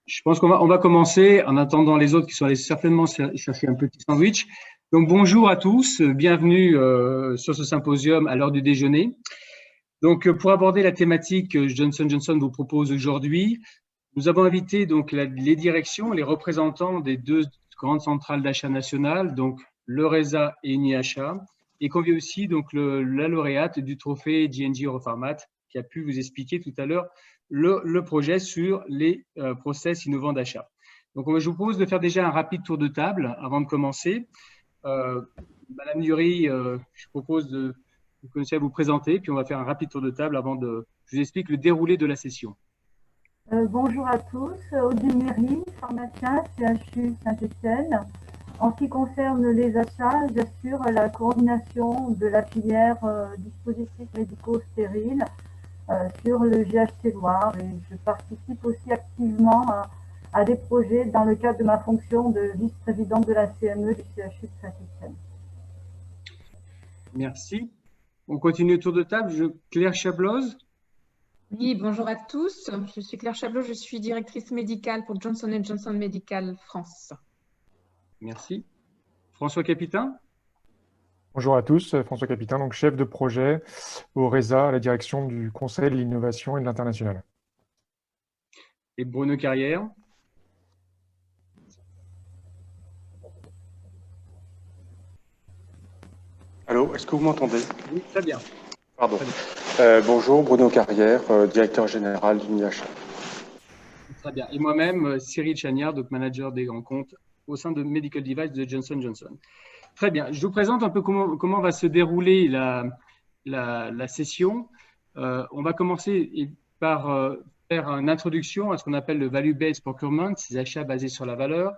Je pense qu'on va commencer en attendant les autres qui sont allés certainement chercher un petit sandwich. Donc, bonjour à tous, bienvenue sur ce symposium à l'heure du déjeuner. Donc, pour aborder la thématique que Johnson & Johnson vous propose aujourd'hui, nous avons invité donc les directions, les représentants des deux grandes centrales d'achat nationales, donc l'EURESA et UniAchat, et convié aussi donc la lauréate du trophée J&J Europharmat qui a pu vous expliquer tout à l'heure le projet sur les process innovants d'achat. Donc, je vous propose de faire déjà un rapide tour de table avant de commencer. Madame Nury, je propose de commencer à vous présenter, puis on va faire un rapide tour de table avant de… Je vous explique le déroulé de la session. Bonjour à tous, Odile Nury, pharmacien, CHU Saint-Étienne. En ce qui concerne les achats, j'assure la coordination de la filière dispositifs médicaux stériles sur le GHT Loire et je participe aussi activement à des projets dans le cadre de ma fonction de vice-présidente de la CME du CHU de Saint-Étienne. Merci. On continue le tour de table. Claire Chabloz. Oui, bonjour à tous. Je suis Claire Chablot, je suis directrice médicale pour Johnson & Johnson Medical France. Merci. François Capitain. Bonjour à tous, François Capitain, donc chef de projet au RESA, à la direction du Conseil de l'innovation et de l'international. Et Bruno Carrière. Allô, est-ce que vous m'entendez? Oui, très bien. Pardon. Bonjour, Bruno Carrière, directeur général d'UniAchat. Très bien. Et moi-même, Cyril Chagnard, donc manager des grands comptes au sein de Medical Device de Johnson & Johnson. Très bien. Je vous présente un peu comment va se dérouler la session. On va commencer par faire une introduction à ce qu'on appelle le Value-Based Procurement, ces achats basés sur la valeur.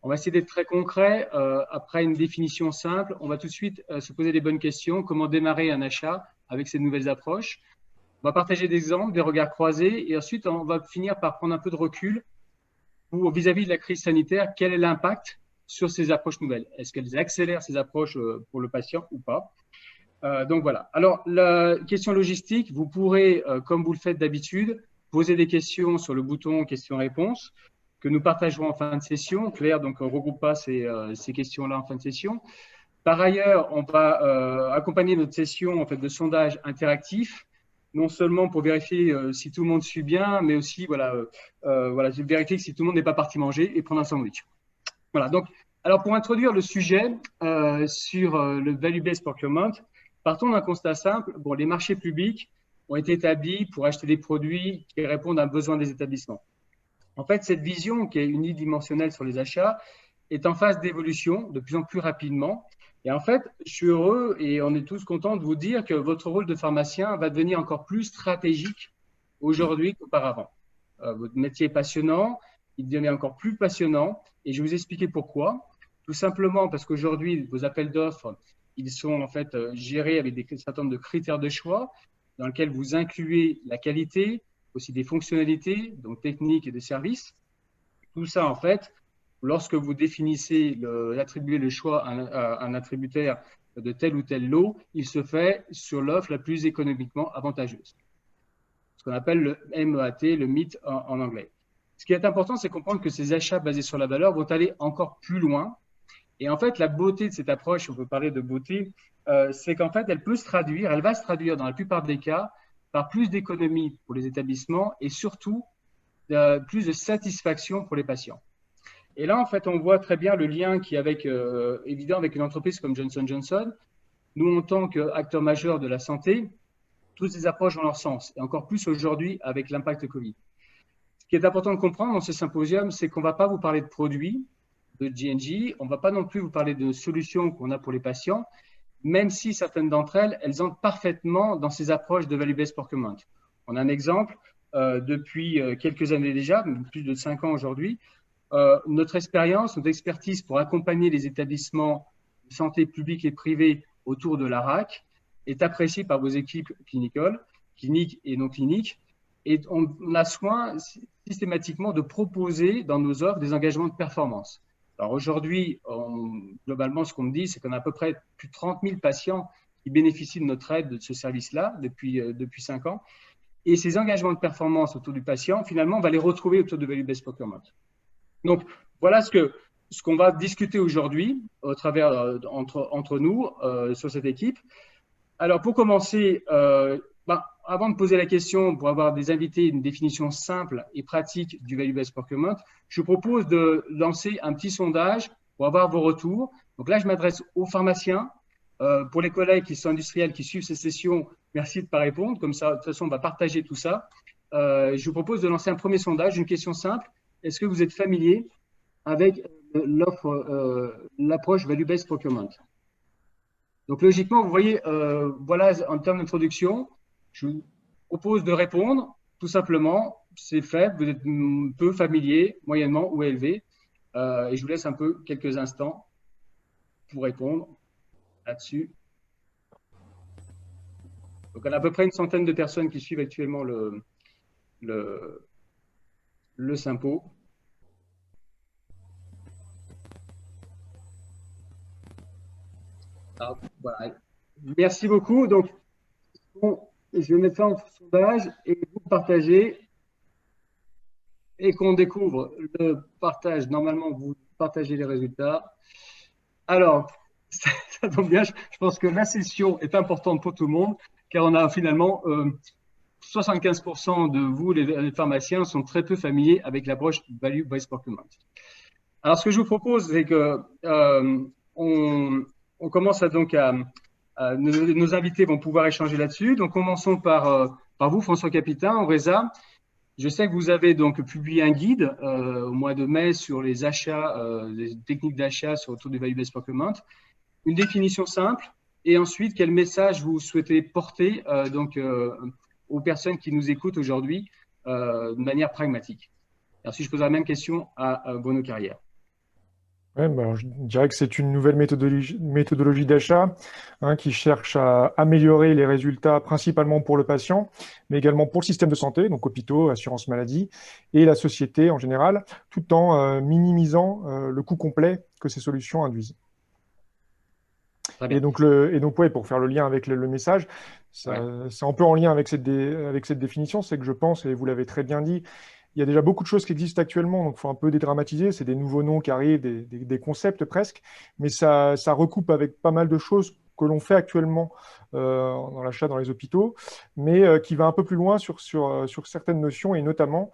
On va essayer d'être très concret. Après une définition simple, on va tout de suite se poser des bonnes questions. Comment démarrer un achat avec ces nouvelles approches? On va partager des exemples, des regards croisés et ensuite on va finir par prendre un peu de recul vis-à-vis de la crise sanitaire. Quel est l'impact sur ces approches nouvelles? Est-ce qu'elles accélèrent ces approches pour le patient ou pas? Donc voilà. Alors, la question logistique, vous pourrez, comme vous le faites d'habitude, poser des questions sur le bouton questions-réponses que nous partagerons en fin de session. Claire, donc, on ne regroupe pas ces questions-là en fin de session. Par ailleurs, on va accompagner notre session en fait, de sondage interactif, non seulement pour vérifier si tout le monde suit bien, mais aussi vérifier si tout le monde n'est pas parti manger et prendre un sandwich. Voilà, donc, alors pour introduire le sujet sur le Value-Based Procurement, partons d'un constat simple. Bon, les marchés publics ont été établis pour acheter des produits qui répondent à un besoin des établissements. En fait, cette vision qui est unidimensionnelle sur les achats est en phase d'évolution de plus en plus rapidement. Et en fait, je suis heureux et on est tous contents de vous dire que votre rôle de pharmacien va devenir encore plus stratégique aujourd'hui qu'auparavant. Votre métier est passionnant, il devient encore plus passionnant et je vais vous expliquer pourquoi. Tout simplement parce qu'aujourd'hui, vos appels d'offres, ils sont en fait gérés avec un certain nombre de critères de choix dans lesquels vous incluez la qualité, aussi des fonctionnalités, donc techniques et des services. Tout ça, en fait, lorsque vous définissez, attribuez le choix à un attributaire de tel ou tel lot, il se fait sur l'offre la plus économiquement avantageuse. Ce qu'on appelle le MEAT, le MIT en anglais. Ce qui est important, c'est comprendre que ces achats basés sur la valeur vont aller encore plus loin. Et en fait, la beauté de cette approche, on peut parler de beauté, c'est qu'en fait, elle va se traduire dans la plupart des cas par plus d'économies pour les établissements et surtout plus de satisfaction pour les patients. Et là, en fait, on voit très bien le lien qui est évident avec une entreprise comme Johnson & Johnson. Nous, en tant qu'acteurs majeurs de la santé, toutes ces approches ont leur sens, et encore plus aujourd'hui avec l'impact Covid. Ce qui est important de comprendre dans ce symposium, c'est qu'on ne va pas vous parler de produits, de J&J, on ne va pas non plus vous parler de solutions qu'on a pour les patients, même si certaines d'entre elles, elles entrent parfaitement dans ces approches de Value-Based Procurement. On a un exemple, depuis quelques années déjà, plus de 5 ans aujourd'hui, notre expérience, notre expertise pour accompagner les établissements de santé publics et privés autour de la RAC est appréciée par vos équipes cliniques et non cliniques. Et on a soin systématiquement de proposer dans nos offres des engagements de performance. Alors aujourd'hui, globalement, ce qu'on me dit, c'est qu'on a à peu près plus de 30 000 patients qui bénéficient de notre aide, de ce service-là, depuis 5 ans. et ces engagements de performance autour du patient, finalement, on va les retrouver autour de Value-Based Procurement. Donc, voilà ce qu'on va discuter aujourd'hui au travers entre nous sur cette équipe. Alors, pour commencer, avant de poser la question, pour avoir des invités, une définition simple et pratique du Value-Based Procurement, je vous propose de lancer un petit sondage pour avoir vos retours. Donc là, je m'adresse aux pharmaciens. Pour les collègues qui sont industriels, qui suivent ces sessions, merci de ne pas répondre. Comme ça, de toute façon, on va partager tout ça. Je vous propose de lancer un premier sondage, une question simple. Est-ce que vous êtes familier avec l'approche Value-Based Procurement? Donc, logiquement, vous voyez, voilà, en termes d'introduction, je vous propose de répondre. Tout simplement, c'est fait. Vous êtes peu familier, moyennement ou élevé. Et je vous laisse un peu quelques instants pour répondre là-dessus. Donc, on a à peu près une centaine de personnes qui suivent actuellement le Sympo. Alors, voilà. Merci beaucoup. Donc, je vais mettre ça en sondage et vous partagez et qu'on découvre le partage. Normalement, vous partagez les résultats. Alors, ça tombe bien. Je pense que la session est importante pour tout le monde car on a finalement 75% de vous, les pharmaciens, sont très peu familiers avec l'approche Value-Based Procurement. Alors, ce que je vous propose, c'est que on commence donc nos invités vont pouvoir échanger là-dessus. Donc, commençons par vous, François Capitain, au RESA. Je sais que vous avez donc publié un guide au mois de mai sur les achats, les techniques d'achat autour du Value-Based Procurement. Une définition simple et ensuite, quel message vous souhaitez porter aux personnes qui nous écoutent aujourd'hui de manière pragmatique. Alors, si je pose la même question à Bruno Carrière. Ouais, je dirais que c'est une nouvelle méthodologie d'achat qui cherche à améliorer les résultats principalement pour le patient, mais également pour le système de santé, donc hôpitaux, assurance maladie, et la société en général, tout en minimisant le coût complet que ces solutions induisent. Et donc, ouais, pour faire le lien avec le message, c'est un peu en lien avec cette définition, c'est que je pense, et vous l'avez très bien dit, il y a déjà beaucoup de choses qui existent actuellement, donc il faut un peu dédramatiser, c'est des nouveaux noms qui arrivent, des concepts presque, mais ça recoupe avec pas mal de choses que l'on fait actuellement dans l'achat dans les hôpitaux, mais qui va un peu plus loin sur certaines notions et notamment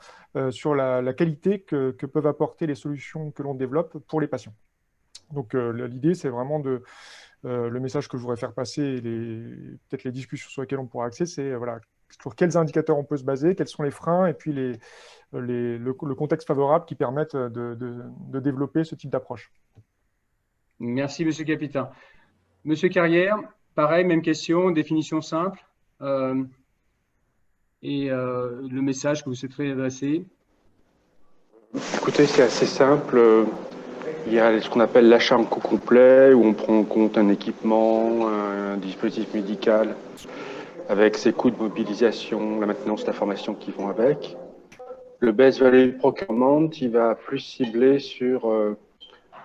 sur la qualité que peuvent apporter les solutions que l'on développe pour les patients. Donc l'idée, c'est vraiment le message que je voudrais faire passer et peut-être les discussions sur lesquelles on pourra axer, c'est voilà, sur quels indicateurs on peut se baser, quels sont les freins et puis le contexte favorable qui permettent de développer ce type d'approche. Merci, Monsieur Capitain. Monsieur Carrière, pareil, même question, définition simple et le message que vous souhaiterez adresser. Écoutez, c'est assez simple. Il y a ce qu'on appelle l'achat en coût complet, où on prend en compte un équipement, un dispositif médical, avec ses coûts de mobilisation, la maintenance, la formation qui vont avec. Le Best Value Procurement, il va plus cibler sur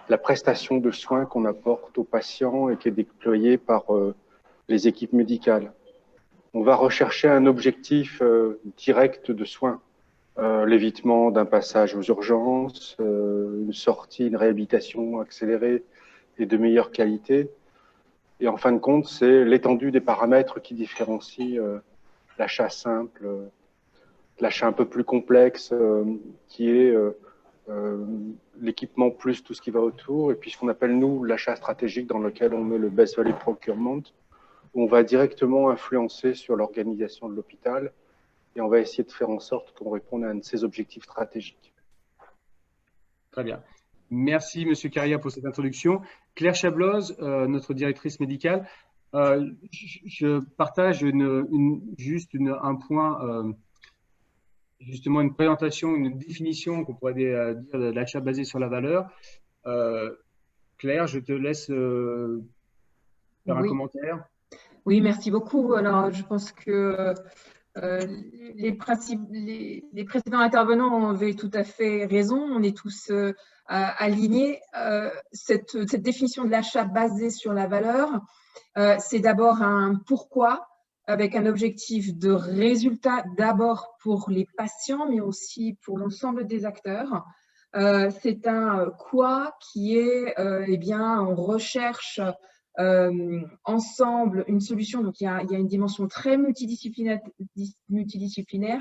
la prestation de soins qu'on apporte aux patients et qui est déployée par les équipes médicales. On va rechercher un objectif direct de soins. L'évitement d'un passage aux urgences, une sortie, une réhabilitation accélérée et de meilleure qualité. Et en fin de compte, c'est l'étendue des paramètres qui différencient l'achat simple, l'achat un peu plus complexe, qui est l'équipement plus tout ce qui va autour, et puis ce qu'on appelle, nous, l'achat stratégique dans lequel on met le Best Value Procurement, où on va directement influencer sur l'organisation de l'hôpital et on va essayer de faire en sorte qu'on réponde à un de ces objectifs stratégiques. Très bien. Merci, Monsieur Carrière, pour cette introduction. Claire Chabloz, notre directrice médicale, je partage juste un point, justement une présentation, une définition qu'on pourrait dire de l'achat basé sur la valeur. Claire, je te laisse faire un commentaire. Oui, merci beaucoup. Alors, je pense que les précédents intervenants avaient tout à fait raison. On est tous alignés. Cette définition de l'achat basée sur la valeur, c'est d'abord un pourquoi avec un objectif de résultat d'abord pour les patients, mais aussi pour l'ensemble des acteurs. C'est un quoi qui est, eh bien, on recherche ensemble une solution. Donc, il y a une dimension très multidisciplinaire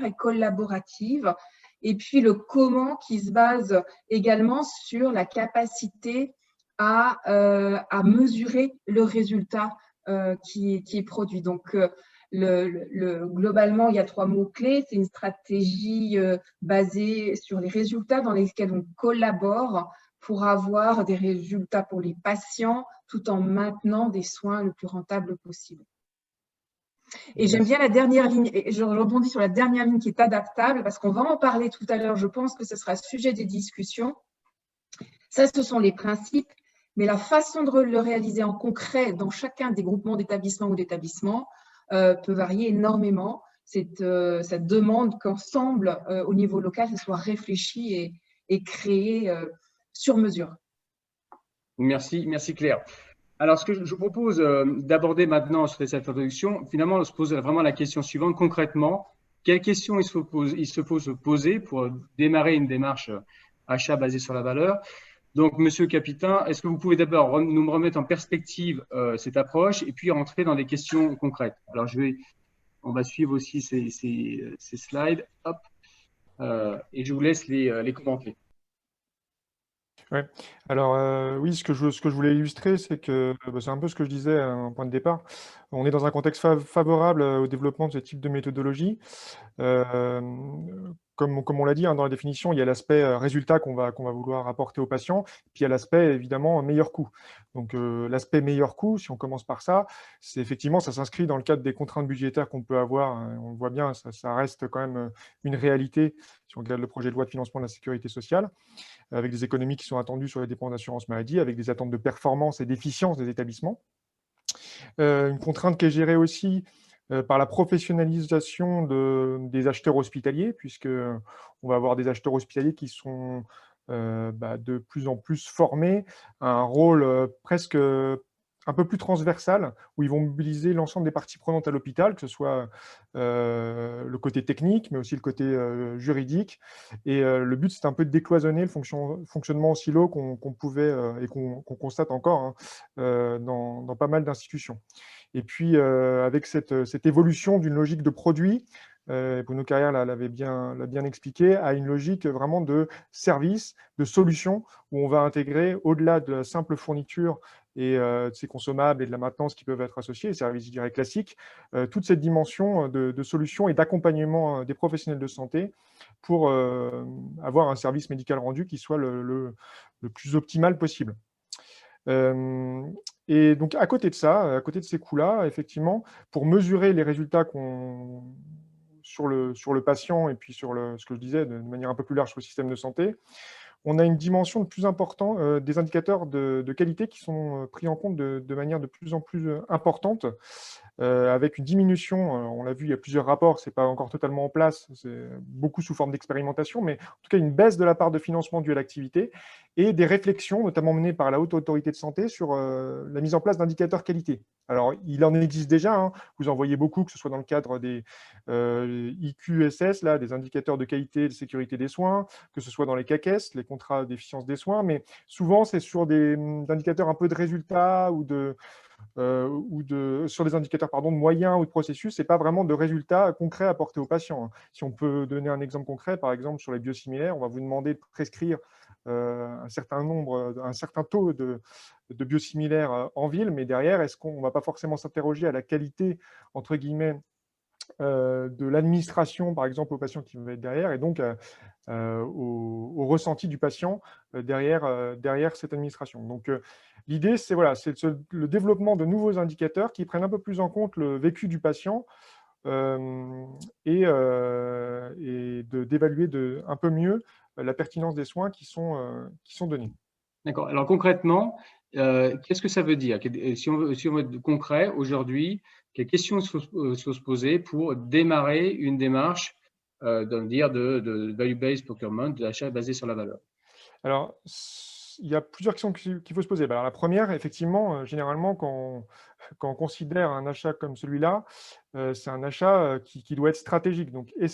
et collaborative. Et puis, le comment qui se base également sur la capacité à mesurer le résultat qui est produit. Donc, globalement, il y a 3 mots-clés. C'est une stratégie basée sur les résultats dans lesquels on collabore pour avoir des résultats pour les patients tout en maintenant des soins le plus rentables possible. Et j'aime bien la dernière ligne, et je rebondis sur la dernière ligne qui est adaptable, parce qu'on va en parler tout à l'heure. Je pense que ce sera sujet des discussions. Ça, ce sont les principes, mais la façon de le réaliser en concret dans chacun des groupements d'établissements ou d'établissements peut varier énormément. Ça demande qu'ensemble, au niveau local, ça soit réfléchi et créé sur mesure. Merci Claire. Alors, ce que je propose d'aborder maintenant sur cette introduction, finalement, on se pose vraiment la question suivante. Concrètement, quelles questions il se faut se poser pour démarrer une démarche achat basée sur la valeur? Donc, Monsieur le Capitaine, est-ce que vous pouvez d'abord nous remettre en perspective cette approche et puis rentrer dans des questions concrètes? Alors, on va suivre aussi ces slides. Hop. Et je vous laisse les commenter. Ouais. Alors oui, ce que je voulais illustrer, c'est que c'est un peu ce que je disais en point de départ. On est dans un contexte favorable au développement de ce type de méthodologie. Comme on l'a dit dans la définition, il y a l'aspect résultat qu'on va vouloir apporter aux patients, puis il y a l'aspect évidemment meilleur coût. Donc l'aspect meilleur coût, si on commence par ça, c'est effectivement, ça s'inscrit dans le cadre des contraintes budgétaires qu'on peut avoir. On le voit bien, ça reste quand même une réalité si on regarde le projet de loi de financement de la sécurité sociale, avec des économies qui sont attendues sur les dépenses d'assurance maladie, avec des attentes de performance et d'efficience des établissements. Une contrainte qui est gérée aussi par la professionnalisation des acheteurs hospitaliers, puisqu'on va avoir des acheteurs hospitaliers qui sont de plus en plus formés à un rôle presque un peu plus transversal, où ils vont mobiliser l'ensemble des parties prenantes à l'hôpital, que ce soit le côté technique, mais aussi le côté juridique. Et le but, c'est un peu de décloisonner le fonctionnement en silo qu'on pouvait et qu'on constate encore dans pas mal d'institutions. Et puis, avec cette évolution d'une logique de produit, Bruno Carrière l'a bien expliqué, à une logique vraiment de service, de solution, où on va intégrer, au-delà de la simple fourniture et de ces consommables et de la maintenance qui peuvent être associés, les services, je dirais, classiques, toute cette dimension de solution et d'accompagnement des professionnels de santé pour avoir un service médical rendu qui soit le plus optimal possible. Et donc, à côté de ça, à côté de ces coûts-là, effectivement, pour mesurer les résultats sur le patient et puis sur ce que je disais de manière un peu plus large sur le système de santé, on a une dimension de plus importante des indicateurs de qualité qui sont pris en compte de manière de plus en plus importante, avec une diminution, on l'a vu, il y a plusieurs rapports, ce n'est pas encore totalement en place, c'est beaucoup sous forme d'expérimentation, mais en tout cas une baisse de la part de financement due à l'activité et des réflexions, notamment menées par la Haute Autorité de Santé, sur la mise en place d'indicateurs qualité. Alors, il en existe déjà, hein, vous en voyez beaucoup, que ce soit dans le cadre des IQSS, là, des indicateurs de qualité et de sécurité des soins, que ce soit dans les CAQES, les contrats d'efficience des soins, mais souvent c'est sur des indicateurs un peu de résultats ou sur des indicateurs de moyens ou de processus, ce n'est pas vraiment de résultats concrets apportés aux patients. Si on peut donner un exemple concret, par exemple sur les biosimilaires, on va vous demander de prescrire un certain taux de biosimilaires en ville, mais derrière, est-ce qu'on ne va pas forcément s'interroger à la qualité, entre guillemets, de l'administration, par exemple, au patient qui va être derrière, et donc au ressenti du patient derrière cette administration. Donc, l'idée, c'est le développement de nouveaux indicateurs qui prennent un peu plus en compte le vécu du patient et d'évaluer un peu mieux la pertinence des soins qui sont donnés. D'accord. Alors, concrètement, qu'est-ce que ça veut dire? Si on veut être concret, aujourd'hui, quelles questions il faut se poser pour démarrer une démarche de value-based procurement, de l'achat basé sur la valeur? Alors, il y a plusieurs questions qu'il faut se poser. Alors, la première, effectivement, généralement, quand on considère un achat comme celui-là, c'est un achat qui doit être stratégique. Donc, il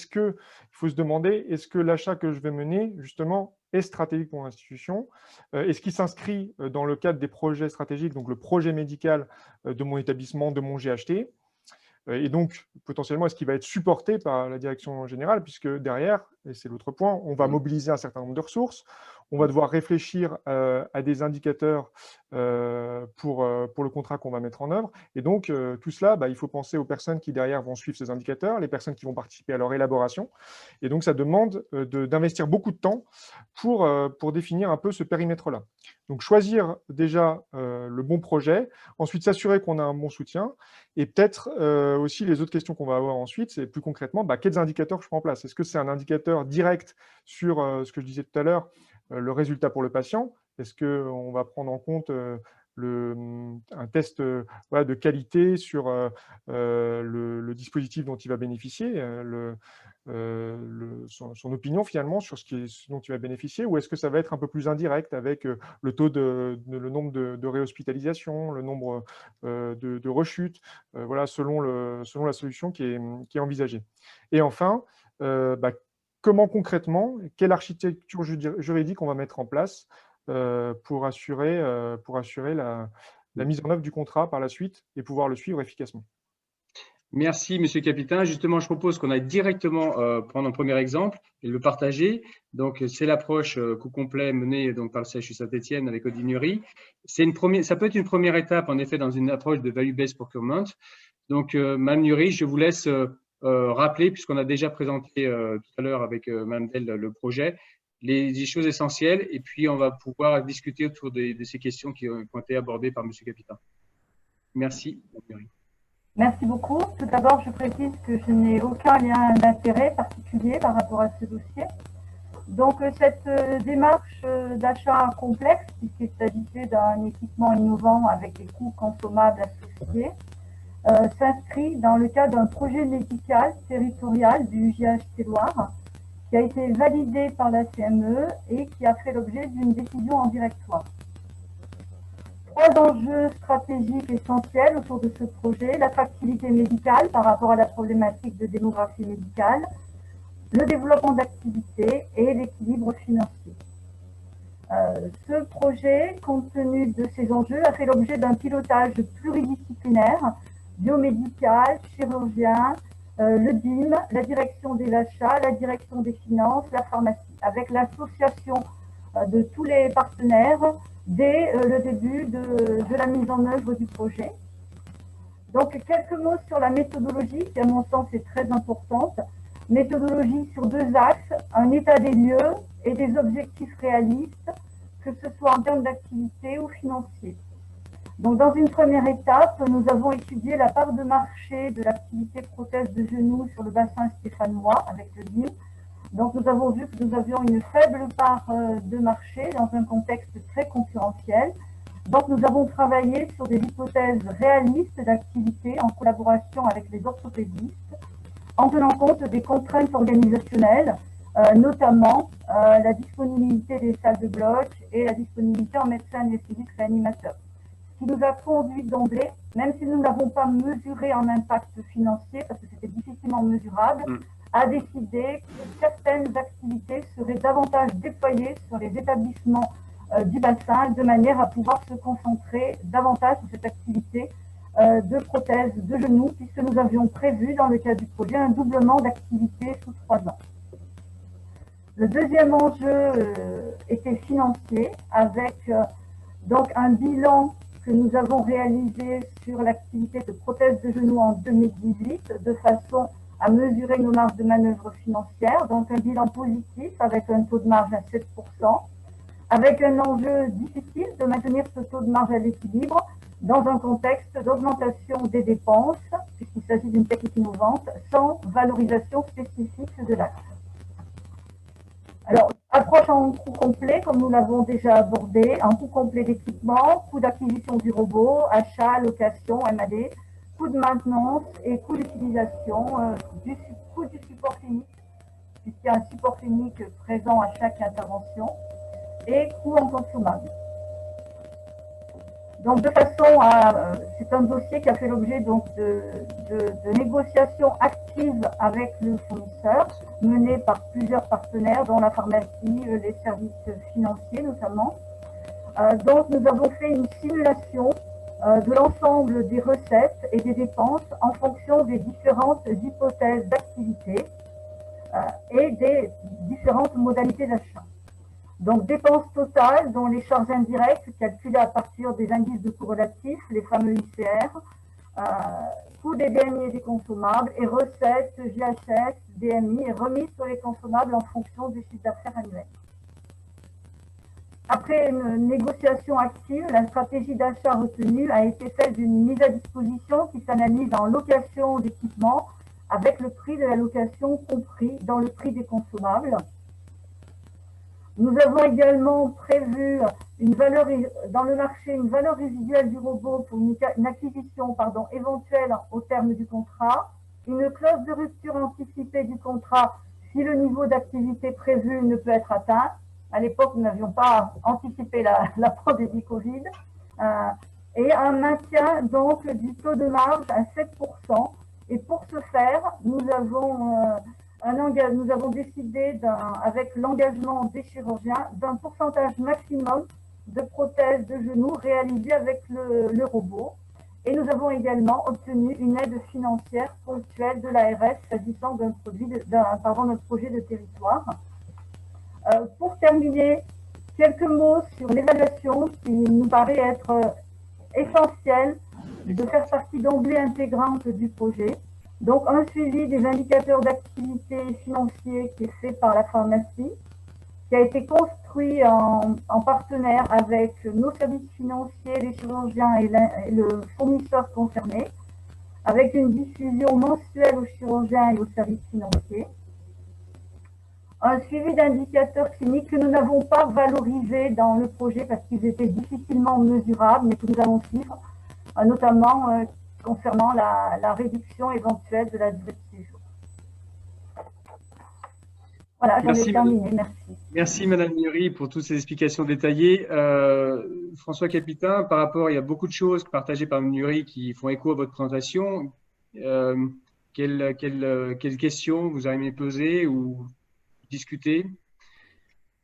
faut se demander, est-ce que l'achat que je vais mener, justement, est stratégique pour l'institution? Est-ce qu'il s'inscrit dans le cadre des projets stratégiques, donc le projet médical de mon établissement, de mon GHT? Et donc, potentiellement, est-ce qu'il va être supporté par la direction générale, puisque derrière, et c'est l'autre point, on va mobiliser un certain nombre de ressources, on va devoir réfléchir à des indicateurs pour le contrat qu'on va mettre en œuvre. Et donc, tout cela, il faut penser aux personnes qui derrière vont suivre ces indicateurs, les personnes qui vont participer à leur élaboration. Et donc, ça demande d'investir beaucoup de temps pour définir un peu ce périmètre-là. Donc, choisir déjà le bon projet, ensuite s'assurer qu'on a un bon soutien, et peut-être aussi les autres questions qu'on va avoir ensuite, c'est plus concrètement, quels indicateurs je prends en place? Est-ce que c'est un indicateur direct sur ce que je disais tout à l'heure, le résultat pour le patient? Est-ce qu'on va prendre en compte un test de qualité sur le dispositif dont il va bénéficier, son opinion finalement sur ce dont il va bénéficier, ou est-ce que ça va être un peu plus indirect avec le nombre de réhospitalisations, le nombre de rechutes, voilà, selon la solution qui est envisagée. Et enfin, comment concrètement, quelle architecture juridique on va mettre en place pour assurer la mise en œuvre du contrat par la suite et pouvoir le suivre efficacement. Merci, Monsieur le Capitaine. Justement, je propose qu'on aille directement prendre un premier exemple et le partager. Donc, c'est l'approche coût complet menée donc, par le CHU Saint-Étienne avec Audinuri. Ça peut être une première étape, en effet, dans une approche de value-based procurement. Donc, Mme Nury, je vous laisse rappeler, puisqu'on a déjà présenté tout à l'heure avec Mme Del le projet, les choses essentielles, et puis on va pouvoir discuter autour de ces questions qui ont été abordées par M. le Capitaine. Merci, Mme Nury. Merci beaucoup. Tout d'abord, je précise que je n'ai aucun lien d'intérêt particulier par rapport à ce dossier. Donc, cette démarche d'achat complexe, puisqu'il s'agissait d'un équipement innovant avec des coûts consommables associés, s'inscrit dans le cadre d'un projet médical territorial du GHT Loire qui a été validé par la CME et qui a fait l'objet d'une décision en directoire. Trois enjeux stratégiques essentiels autour de ce projet: l'attractivité médicale par rapport à la problématique de démographie médicale, le développement d'activités et l'équilibre financier. Ce projet, compte tenu de ces enjeux, a fait l'objet d'un pilotage pluridisciplinaire, biomédical, chirurgien, le DIM, la direction des achats, la direction des finances, la pharmacie, avec l'association de tous les partenaires dès le début de la mise en œuvre du projet. Donc, quelques mots sur la méthodologie, qui à mon sens est très importante. Méthodologie sur deux axes: un état des lieux et des objectifs réalistes, que ce soit en termes d'activité ou financier. Donc, dans une première étape, nous avons étudié la part de marché de l'activité prothèse de genou sur le bassin stéphanois avec le DIM. Donc, nous avons vu que nous avions une faible part de marché dans un contexte très concurrentiel. Donc, nous avons travaillé sur des hypothèses réalistes d'activité en collaboration avec les orthopédistes, en tenant compte des contraintes organisationnelles, notamment la disponibilité des salles de bloc et la disponibilité en médecins anesthésistes réanimateurs. Ce qui nous a conduit d'emblée, même si nous n'avons pas mesuré en impact financier, parce que c'était difficilement mesurable, à décider que certaines activités seraient davantage déployées sur les établissements du bassin, de manière à pouvoir se concentrer davantage sur cette activité de prothèse de genoux, puisque nous avions prévu dans le cadre du projet un doublement d'activité sous 3 ans. Le deuxième enjeu était financier, avec donc un bilan que nous avons réalisé sur l'activité de prothèse de genoux en 2018, de façon à mesurer nos marges de manœuvre financières, donc un bilan positif avec un taux de marge à 7%, avec un enjeu difficile de maintenir ce taux de marge à l'équilibre dans un contexte d'augmentation des dépenses, puisqu'il s'agit d'une technique innovante, sans valorisation spécifique de l'acte. Alors, approche en coût complet, comme nous l'avons déjà abordé, en coût complet d'équipement, coût d'acquisition du robot, achat, location, MAD, coût de maintenance et coût d'utilisation, coût du support clinique, puisqu'il y a un support clinique présent à chaque intervention, et coûts en consommables. Donc, de façon à, c'est un dossier qui a fait l'objet donc de négociations actives avec le fournisseur, menées par plusieurs partenaires, dont la pharmacie, les services financiers notamment. Donc, nous avons fait une simulation de l'ensemble des recettes et des dépenses en fonction des différentes hypothèses d'activité et des différentes modalités d'achat. Donc, dépenses totales, dont les charges indirectes calculées à partir des indices de corrélatifs, les fameux ICR, coût des DMI et des consommables, et recettes, JHS, DMI, et remise sur les consommables en fonction du chiffre d'affaires annuel. Après une négociation active, la stratégie d'achat retenue a été celle d'une mise à disposition qui s'analyse en location d'équipement avec le prix de la location compris dans le prix des consommables. Nous avons également prévu dans le marché une valeur résiduelle du robot pour une acquisition éventuelle au terme du contrat, une clause de rupture anticipée du contrat si le niveau d'activité prévu ne peut être atteint. À l'époque, nous n'avions pas anticipé la pandémie Covid, et un maintien donc du taux de marge à 7%. Et pour ce faire, nous avons décidé, avec l'engagement des chirurgiens, d'un pourcentage maximum de prothèses de genoux réalisées avec le robot. Et nous avons également obtenu une aide financière ponctuelle de l'ARS s'agissant d'un projet de territoire. Pour terminer, quelques mots sur l'évaluation qui nous paraît être essentielle de faire partie d'emblée intégrante du projet. Donc, un suivi des indicateurs d'activité financiers qui est fait par la pharmacie, qui a été construit en partenaire avec nos services financiers, les chirurgiens et le fournisseur concerné, avec une diffusion mensuelle aux chirurgiens et aux services financiers. Un suivi d'indicateurs cliniques que nous n'avons pas valorisés dans le projet parce qu'ils étaient difficilement mesurables, mais que nous allons suivre, notamment concernant la réduction éventuelle de la durée de séjour. Voilà, j'en ai terminé. Merci. Merci Madame Nury pour toutes ces explications détaillées. François Capitain, par rapport, il y a beaucoup de choses partagées par Mme Nury qui font écho à votre présentation. Quelles questions vous aimez poser ou discuter?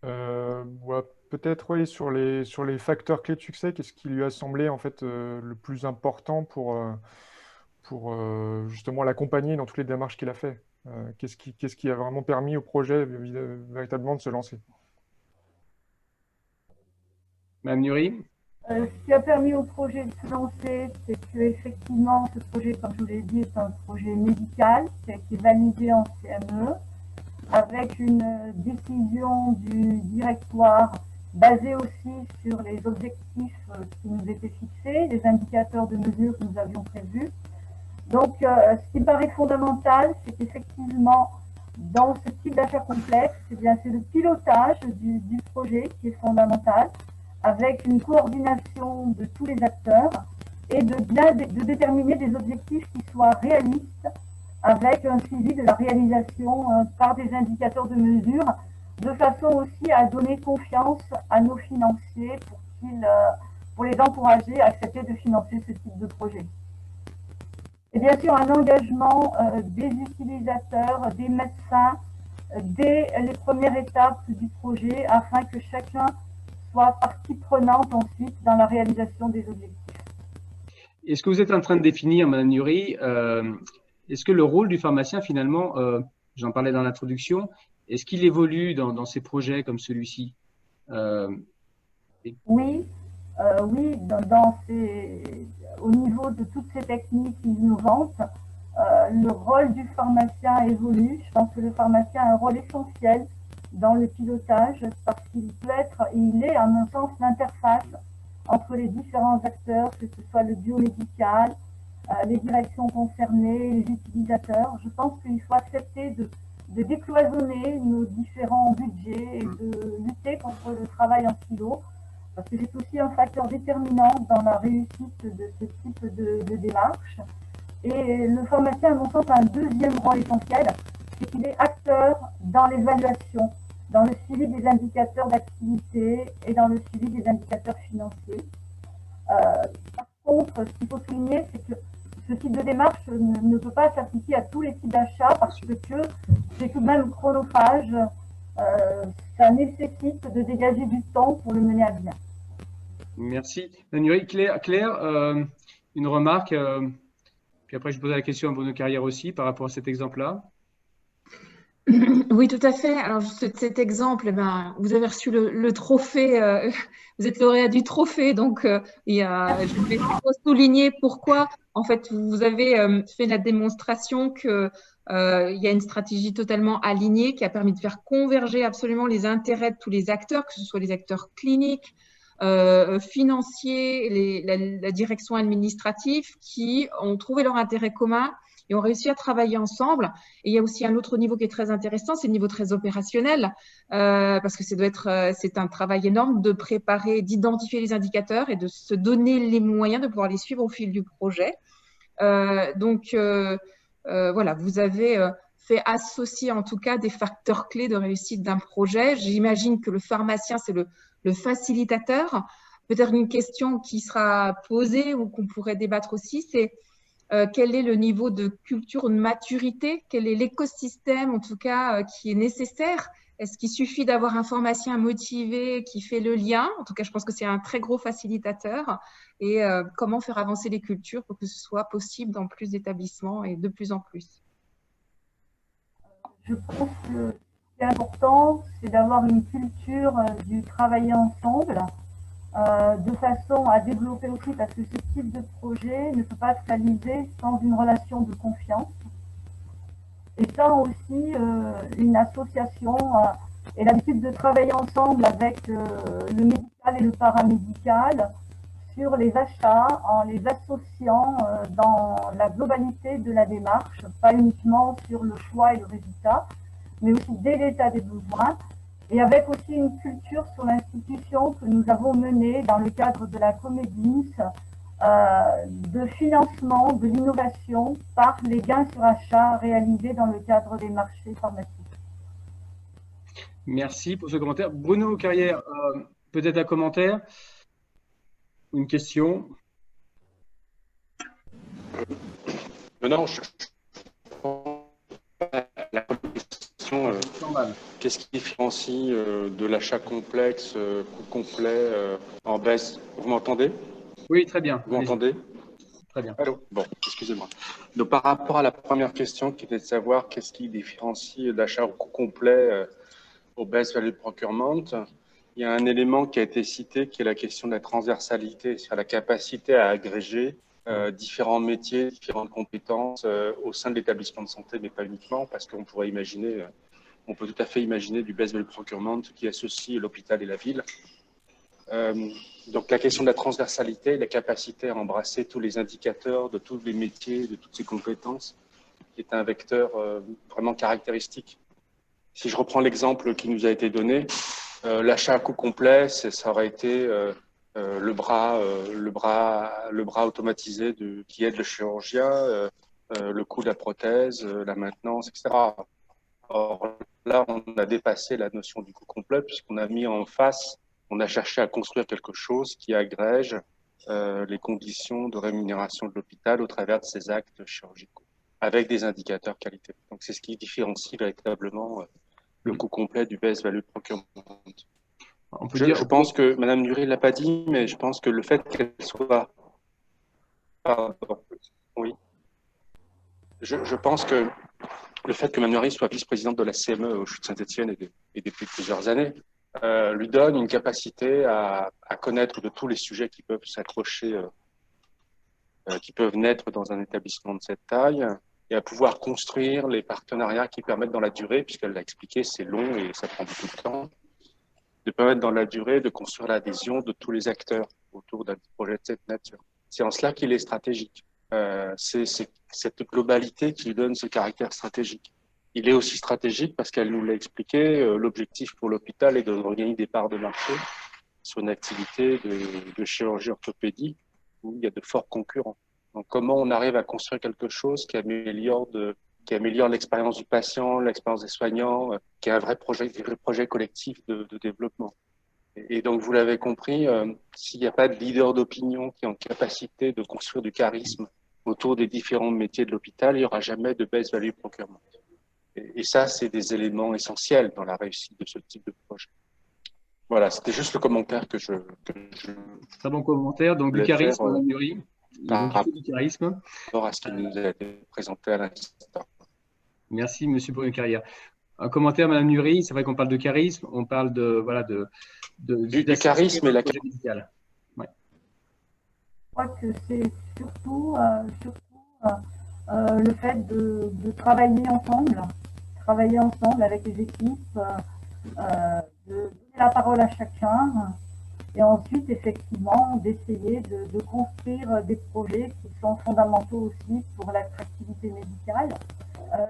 Peut-être oui, sur les facteurs clés de succès, qu'est-ce qui lui a semblé en fait le plus important pour justement l'accompagner dans toutes les démarches qu'il a fait? Qu'est-ce qui a vraiment permis au projet véritablement de se lancer? Madame Nury? Ce qui a permis au projet de se lancer, c'est qu'effectivement, ce projet, comme je vous l'ai dit, est un projet médical qui a été validé en CME, avec une décision du directoire basée aussi sur les objectifs qui nous étaient fixés, les indicateurs de mesure que nous avions prévus. Donc, ce qui paraît fondamental, c'est qu'effectivement, dans ce type d'achat complexe, c'est le pilotage du projet qui est fondamental, avec une coordination de tous les acteurs et de déterminer des objectifs qui soient réalistes, avec un suivi de la réalisation par des indicateurs de mesure, de façon aussi à donner confiance à nos financiers pour les encourager à accepter de financer ce type de projet. Et bien sûr, un engagement des utilisateurs, des médecins, dès les premières étapes du projet, afin que chacun soit partie prenante ensuite dans la réalisation des objectifs. Est-ce que vous êtes en train de définir, Mme Nury, est-ce que le rôle du pharmacien, finalement, j'en parlais dans l'introduction, est-ce qu'il évolue dans ces projets comme celui-ci? Oui, au niveau de toutes ces techniques innovantes, le rôle du pharmacien évolue. Je pense que le pharmacien a un rôle essentiel dans le pilotage parce qu'il est à mon sens l'interface entre les différents acteurs, que ce soit le biomédical, les directions concernées, les utilisateurs. Je pense qu'il faut accepter de décloisonner nos différents budgets et de lutter contre le travail en silo, parce que c'est aussi un facteur déterminant dans la réussite de ce type de démarche. Et le pharmacien, à mon sens, a un deuxième rôle essentiel, c'est qu'il est acteur dans l'évaluation dans le suivi des indicateurs d'activité et dans le suivi des indicateurs financiers. Par contre, ce qu'il faut souligner, c'est que ce type de démarche ne peut pas s'appliquer à tous les types d'achats parce que c'est tout de même chronophage. Ça nécessite de dégager du temps pour le mener à bien. Merci. Manuel, Claire, une remarque, puis après je poserai la question à Bruno Carrière aussi par rapport à cet exemple-là. Oui, tout à fait. Alors, cet exemple, eh ben, vous avez reçu le trophée, vous êtes lauréat du trophée, donc je voulais souligner pourquoi, en fait, vous avez fait la démonstration que il y a une stratégie totalement alignée qui a permis de faire converger absolument les intérêts de tous les acteurs, que ce soit les acteurs cliniques, financiers, la direction administrative, qui ont trouvé leur intérêt commun et ont réussi à travailler ensemble. Et il y a aussi un autre niveau qui est très intéressant, c'est le niveau très opérationnel, parce que c'est un travail énorme de préparer, d'identifier les indicateurs et de se donner les moyens de pouvoir les suivre au fil du projet. Voilà, vous avez fait associer en tout cas des facteurs clés de réussite d'un projet. J'imagine que le pharmacien, c'est le facilitateur. Peut-être une question qui sera posée ou qu'on pourrait débattre aussi, c'est quel est le niveau de culture ou de maturité, quel est l'écosystème en tout cas qui est nécessaire. Est-ce qu'il suffit d'avoir un pharmacien motivé qui fait le lien? En tout cas, je pense que c'est un très gros facilitateur. Et comment faire avancer les cultures pour que ce soit possible dans plus d'établissements et de plus en plus? Je pense que ce qui est important, c'est d'avoir une culture du travailler ensemble, de façon à développer aussi, parce que ce type de projet ne peut pas se réaliser sans une relation de confiance et sans aussi une association et l'habitude de travailler ensemble avec le médical et le paramédical sur les achats en les associant dans la globalité de la démarche, pas uniquement sur le choix et le résultat, mais aussi dès l'état des besoins, et avec aussi une culture sur l'institution que nous avons menée dans le cadre de la Comedins, de financement de l'innovation par les gains sur achat réalisés dans le cadre des marchés pharmaceutiques. Merci pour ce commentaire. Bruno Carrière, peut-être un commentaire, une question? Non, la question, qu'est-ce qui différencie de l'achat complexe, coût complet, en baisse? Vous m'entendez? Oui, très bien. Vous m'entendez? Très bien. Allô? Bon, excusez-moi. Donc, par rapport à la première question, qui était de savoir qu'est-ce qui différencie d'achat au coût complet au best value procurement, il y a un élément qui a été cité qui est la question de la transversalité, sur la capacité à agréger différents métiers, différentes compétences au sein de l'établissement de santé, mais pas uniquement, parce qu'on pourrait imaginer, on peut tout à fait imaginer du best value procurement qui associe l'hôpital et la ville. Donc la question de la transversalité, la capacité à embrasser tous les indicateurs de tous les métiers, de toutes ces compétences, qui est un vecteur vraiment caractéristique. Si je reprends l'exemple qui nous a été donné, l'achat à coût complet, ça aurait été le bras automatisé qui aide le chirurgien, le coût de la prothèse, la maintenance, etc. Or là, on a dépassé la notion du coût complet puisqu'on a mis en face, on a cherché à construire quelque chose qui agrège les conditions de rémunération de l'hôpital au travers de ses actes chirurgicaux, avec des indicateurs qualité. Donc c'est ce qui différencie véritablement le coût complet du best value procurement. Je pense que Madame Nury l'a pas dit, mais je pense que le fait qu'elle soit, pardon, oui, je pense que le fait que Madame Nury soit vice-présidente de la CME au CHU de Saint-Étienne et depuis plusieurs années lui donne une capacité à connaître de tous les sujets qui peuvent s'accrocher, qui peuvent naître dans un établissement de cette taille, et à pouvoir construire les partenariats qui permettent dans la durée, puisqu'elle l'a expliqué, c'est long et ça prend beaucoup de temps, de permettre dans la durée de construire l'adhésion de tous les acteurs autour d'un projet de cette nature. C'est en cela qu'il est stratégique. C'est cette globalité qui lui donne ce caractère stratégique. Il est aussi stratégique parce qu'elle nous l'a expliqué, l'objectif pour l'hôpital est de regagner des parts de marché sur une activité de chirurgie orthopédique où il y a de forts concurrents. Donc, comment on arrive à construire quelque chose qui améliore de qui améliore l'expérience du patient, l'expérience des soignants, qui est un vrai projet collectif de développement. Et donc, vous l'avez compris, s'il n'y a pas de leader d'opinion qui est en capacité de construire du charisme autour des différents métiers de l'hôpital, il n'y aura jamais de best value procurement. Et ça, c'est des éléments essentiels dans la réussite de ce type de projet. Voilà, c'était juste le commentaire que je Très bon commentaire. Donc, du charisme, Madame Nury. Du charisme. Par rapport à ce qui nous a été présenté à l'instant. Merci, Monsieur Brunner-Carrière. Un commentaire, Madame Nury. C'est vrai qu'on parle de charisme, on parle du charisme et la médicale. Ouais. Je crois que c'est surtout le fait de travailler ensemble avec les équipes, de donner la parole à chacun et ensuite effectivement d'essayer de construire des projets qui sont fondamentaux aussi pour l'attractivité médicale.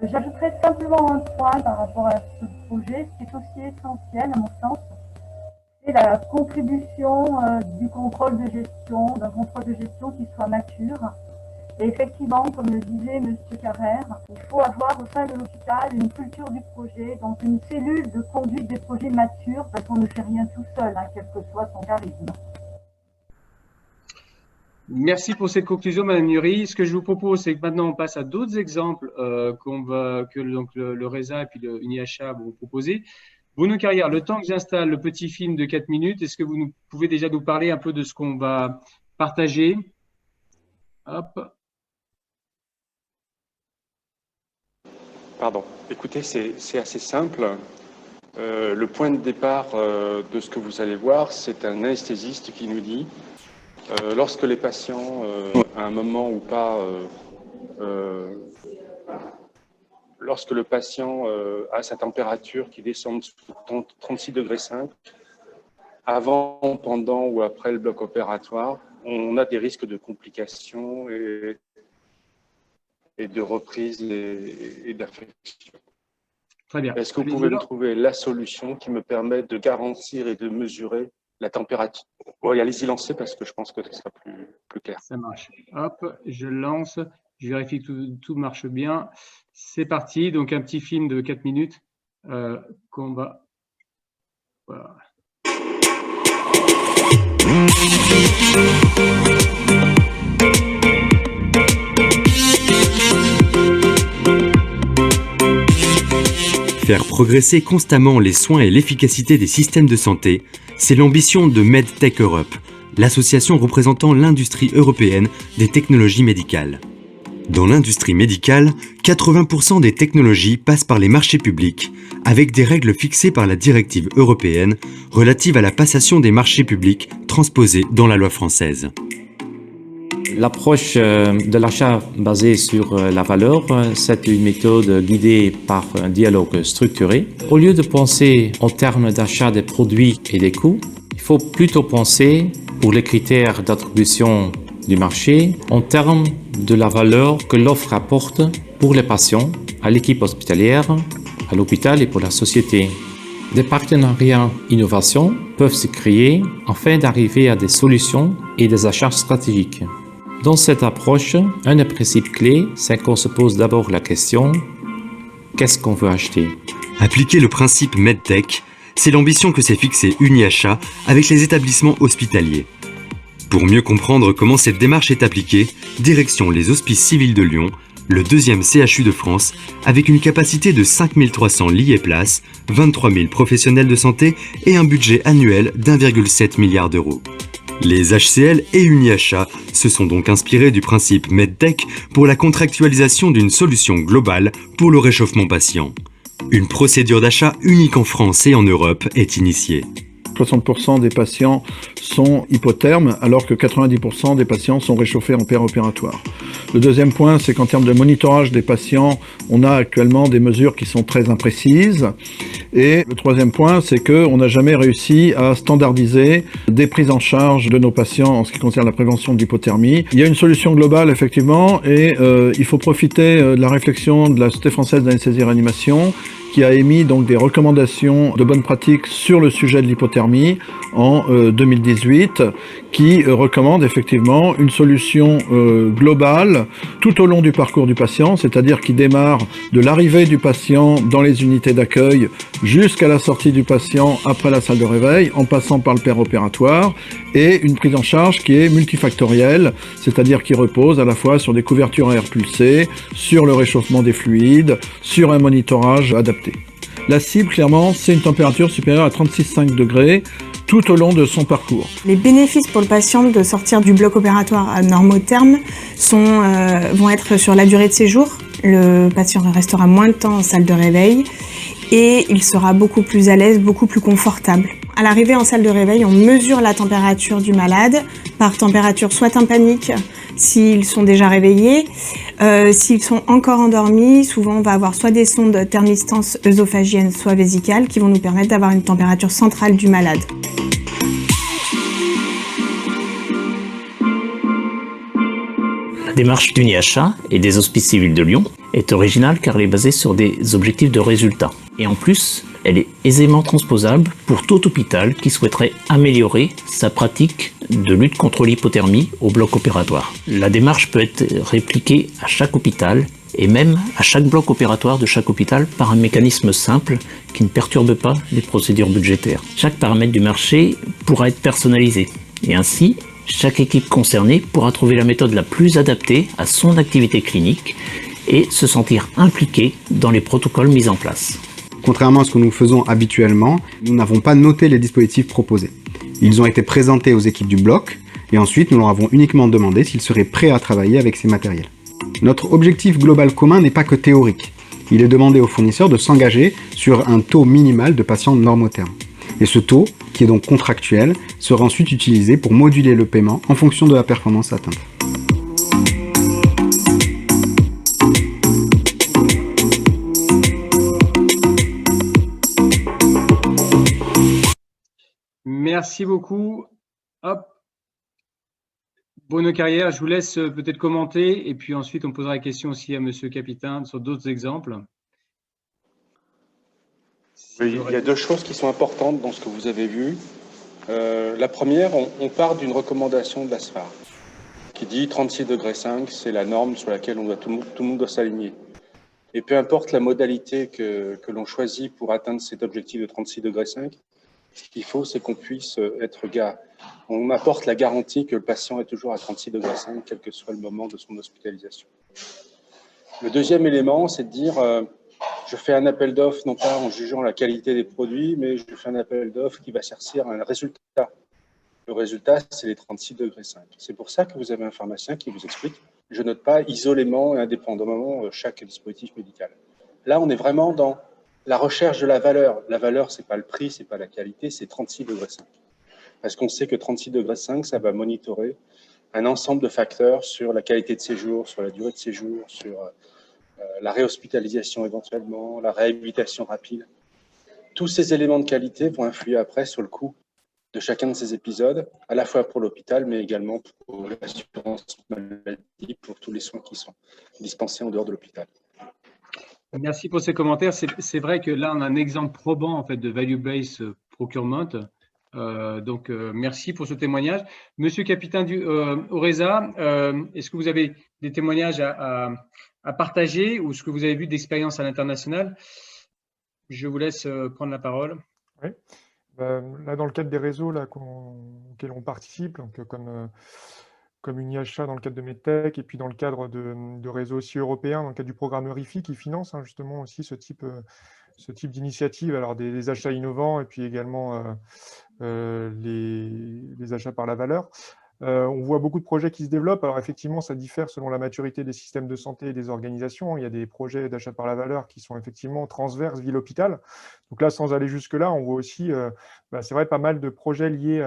J'ajouterais simplement un point par rapport à ce projet, ce qui est aussi essentiel à mon sens, c'est la contribution du contrôle de gestion, d'un contrôle de gestion qui soit mature. Et effectivement, comme le disait M. Carrère, il faut avoir au sein de l'hôpital une culture du projet, donc une cellule de conduite des projets matures, parce qu'on ne fait rien tout seul, quel que soit son charisme. Merci pour cette conclusion, Madame Nury. Ce que je vous propose, c'est que maintenant on passe à d'autres exemples que donc, le RESA et puis le UniHA vont vous proposer. Bruno Carrière, le temps que j'installe le petit film de 4 minutes, est-ce que vous pouvez déjà nous parler un peu de ce qu'on va partager? Hop. Pardon. Écoutez, c'est assez simple. Le point de départ de ce que vous allez voir, c'est un anesthésiste qui nous dit lorsque les patients, à un moment ou pas, lorsque le patient a sa température qui descend sous 36,5 degrés, avant, pendant ou après le bloc opératoire, on a des risques de complications et de reprise et d'infection. Très bien. Est-ce que vous pouvez me trouver la solution qui me permet de garantir et de mesurer la température? Bon, allez-y, lancez parce que je pense que ce sera plus clair. Ça marche. Hop, je lance. Je vérifie que tout marche bien. C'est parti. Donc, un petit film de 4 minutes qu'on va... Voilà. Faire progresser constamment les soins et l'efficacité des systèmes de santé, c'est l'ambition de MedTech Europe, l'association représentant l'industrie européenne des technologies médicales. Dans l'industrie médicale, 80% des technologies passent par les marchés publics, avec des règles fixées par la directive européenne relative à la passation des marchés publics transposée dans la loi française. L'approche de l'achat basée sur la valeur, c'est une méthode guidée par un dialogue structuré. Au lieu de penser en termes d'achat des produits et des coûts, il faut plutôt penser pour les critères d'attribution du marché en termes de la valeur que l'offre apporte pour les patients, à l'équipe hospitalière, à l'hôpital et pour la société. Des partenariats innovation peuvent se créer afin d'arriver à des solutions et des achats stratégiques. Dans cette approche, un des principes clés, c'est qu'on se pose d'abord la question « qu'est-ce qu'on veut acheter ?» Appliquer le principe MedTech, c'est l'ambition que s'est fixée UniHA avec les établissements hospitaliers. Pour mieux comprendre comment cette démarche est appliquée, direction les Hospices Civils de Lyon, le deuxième CHU de France, avec une capacité de 5300 lits et places, 23 000 professionnels de santé et un budget annuel d'1,7 milliard d'euros. Les HCL et UniHA se sont donc inspirés du principe MedTech pour la contractualisation d'une solution globale pour le réchauffement patient. Une procédure d'achat unique en France et en Europe est initiée. 60% des patients sont hypothermes, alors que 90% des patients sont réchauffés en péri-opératoire. Le deuxième point, c'est qu'en termes de monitorage des patients, on a actuellement des mesures qui sont très imprécises. Et le troisième point, c'est qu'on n'a jamais réussi à standardiser des prises en charge de nos patients en ce qui concerne la prévention de l'hypothermie. Il y a une solution globale, effectivement, et il faut profiter de la réflexion de la Société française d'anesthésie et réanimation qui a émis donc des recommandations de bonnes pratiques sur le sujet de l'hypothermie en 2018, qui recommande effectivement une solution globale tout au long du parcours du patient, c'est-à-dire qui démarre de l'arrivée du patient dans les unités d'accueil jusqu'à la sortie du patient après la salle de réveil, en passant par le péropératoire, et une prise en charge qui est multifactorielle, c'est-à-dire qui repose à la fois sur des couvertures à air pulsé, sur le réchauffement des fluides, sur un monitorage adapté. La cible, clairement, c'est une température supérieure à 36,5 degrés tout au long de son parcours. Les bénéfices pour le patient de sortir du bloc opératoire à normotherme vont être sur la durée de séjour. Le patient restera moins de temps en salle de réveil et il sera beaucoup plus à l'aise, beaucoup plus confortable. À l'arrivée en salle de réveil, on mesure la température du malade par température soit tympanique s'ils sont déjà réveillés, s'ils sont encore endormis, souvent on va avoir soit des sondes thermistance œsophagienne, soit vésicales, qui vont nous permettre d'avoir une température centrale du malade. La démarche d'UniHA et des Hospices Civils de Lyon est originale car elle est basée sur des objectifs de résultats. Et en plus, elle est aisément transposable pour tout hôpital qui souhaiterait améliorer sa pratique de lutte contre l'hypothermie au bloc opératoire. La démarche peut être répliquée à chaque hôpital et même à chaque bloc opératoire de chaque hôpital par un mécanisme simple qui ne perturbe pas les procédures budgétaires. Chaque paramètre du marché pourra être personnalisé et ainsi, chaque équipe concernée pourra trouver la méthode la plus adaptée à son activité clinique et se sentir impliquée dans les protocoles mis en place. Contrairement à ce que nous faisons habituellement, nous n'avons pas noté les dispositifs proposés. Ils ont été présentés aux équipes du bloc et ensuite nous leur avons uniquement demandé s'ils seraient prêts à travailler avec ces matériels. Notre objectif global commun n'est pas que théorique. Il est demandé aux fournisseurs de s'engager sur un taux minimal de patients normothermes. Et ce taux, qui est donc contractuel, sera ensuite utilisé pour moduler le paiement en fonction de la performance atteinte. Merci beaucoup. Hop. Bonne carrière. Je vous laisse peut-être commenter et puis ensuite on posera la question aussi à Monsieur Capitaine sur d'autres exemples. Oui, il y a deux choses qui sont importantes dans ce que vous avez vu. La première, on part d'une recommandation de la SFAR qui dit 36,5 degrés, c'est la norme sur laquelle tout le monde doit s'aligner. Et peu importe la modalité que l'on choisit pour atteindre cet objectif de 36,5 degrés, ce qu'il faut, c'est qu'on puisse on apporte la garantie que le patient est toujours à 36,5 degrés, quel que soit le moment de son hospitalisation. Le deuxième élément, c'est de dire je fais un appel d'offres, non pas en jugeant la qualité des produits, mais je fais un appel d'offres qui va servir à un résultat. Le résultat, c'est les 36,5 degrés. C'est pour ça que vous avez un pharmacien qui vous explique je note pas isolément et indépendamment chaque dispositif médical. Là, on est vraiment dans la recherche de la valeur. La valeur, c'est pas le prix, c'est pas la qualité, c'est 36,5 degrés. Parce qu'on sait que 36,5 degrés, ça va monitorer un ensemble de facteurs sur la qualité de séjour, sur la durée de séjour, sur la réhospitalisation éventuellement, la réhabilitation rapide. Tous ces éléments de qualité vont influer après sur le coût de chacun de ces épisodes, à la fois pour l'hôpital, mais également pour l'assurance maladie, pour tous les soins qui sont dispensés en dehors de l'hôpital. Merci pour ces commentaires. C'est vrai que là, on a un exemple probant en fait, de value-based procurement. Merci pour ce témoignage. Monsieur Capitaine Oreza, est-ce que vous avez des témoignages à partager ou ce que vous avez vu d'expérience à l'international? Je vous laisse prendre la parole. Oui. Là, dans le cadre des réseaux auxquels on participe, donc, comme UniHA dans le cadre de MedTech, et puis dans le cadre de réseaux aussi européens, dans le cadre du programme RIFI qui finance justement aussi ce type d'initiative, alors des achats innovants et puis également les achats par la valeur. On voit beaucoup de projets qui se développent. Alors effectivement, ça diffère selon la maturité des systèmes de santé et des organisations. Il y a des projets d'achat par la valeur qui sont effectivement transverses ville-hôpital. Donc là, sans aller jusque-là, on voit aussi, c'est vrai, pas mal de projets liés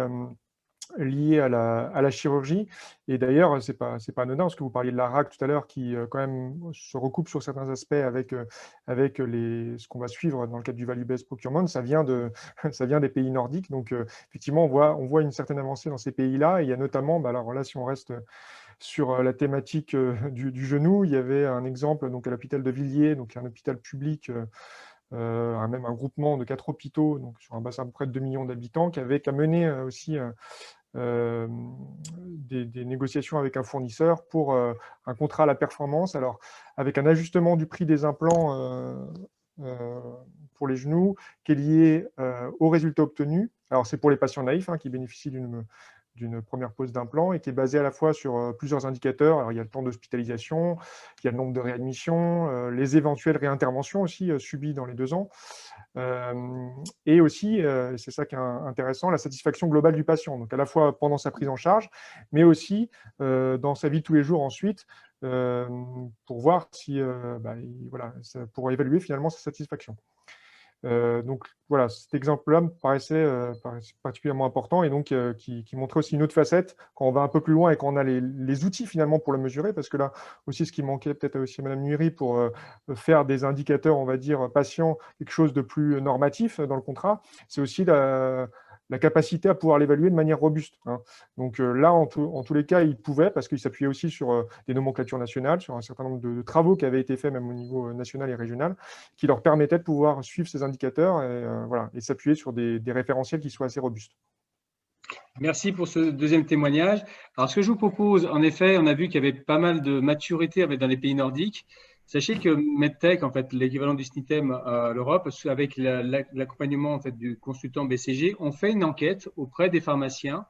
à la chirurgie. Et d'ailleurs, c'est pas anodin, parce que vous parliez de la RAC tout à l'heure, qui quand même se recoupe sur certains aspects avec ce qu'on va suivre dans le cadre du value-based procurement. Ça vient des pays nordiques. Donc, effectivement, on voit une certaine avancée dans ces pays-là. Et il y a notamment, alors là, si on reste sur la thématique du genou, il y avait un exemple donc, à l'hôpital de Villiers, donc un hôpital public même un groupement de 4 hôpitaux, donc sur un bassin à peu près de 2 millions d'habitants, qui avait qu'à mener aussi des négociations avec un fournisseur pour un contrat à la performance, alors avec un ajustement du prix des implants pour les genoux qui est lié aux résultats obtenus. Alors c'est pour les patients naïfs qui bénéficient d'une première pose d'implant et qui est basée à la fois sur plusieurs indicateurs. Alors, il y a le temps d'hospitalisation, il y a le nombre de réadmissions, les éventuelles réinterventions aussi subies dans les 2 ans, et aussi, c'est ça qui est intéressant, la satisfaction globale du patient, donc à la fois pendant sa prise en charge, mais aussi dans sa vie de tous les jours ensuite, pour voir si, voilà, pour évaluer finalement sa satisfaction. Donc voilà, cet exemple-là me paraissait particulièrement important et donc qui montrait aussi une autre facette quand on va un peu plus loin et quand on a les outils finalement pour le mesurer, parce que là aussi ce qui manquait peut-être aussi à Madame Nuiri pour faire des indicateurs, on va dire, patients, quelque chose de plus normatif dans le contrat, c'est aussi la capacité à pouvoir l'évaluer de manière robuste. Donc là, en tous les cas, il pouvait, parce qu'il s'appuyait aussi sur des nomenclatures nationales, sur un certain nombre de travaux qui avaient été faits même au niveau national et régional, qui leur permettaient de pouvoir suivre ces indicateurs et s'appuyer sur des référentiels qui soient assez robustes. Merci pour ce deuxième témoignage. Alors, ce que je vous propose, en effet, on a vu qu'il y avait pas mal de maturité dans les pays nordiques. Sachez que MedTech, en fait, l'équivalent du SNITEM à l'Europe, avec l'accompagnement en fait, du consultant BCG, on fait une enquête auprès des pharmaciens.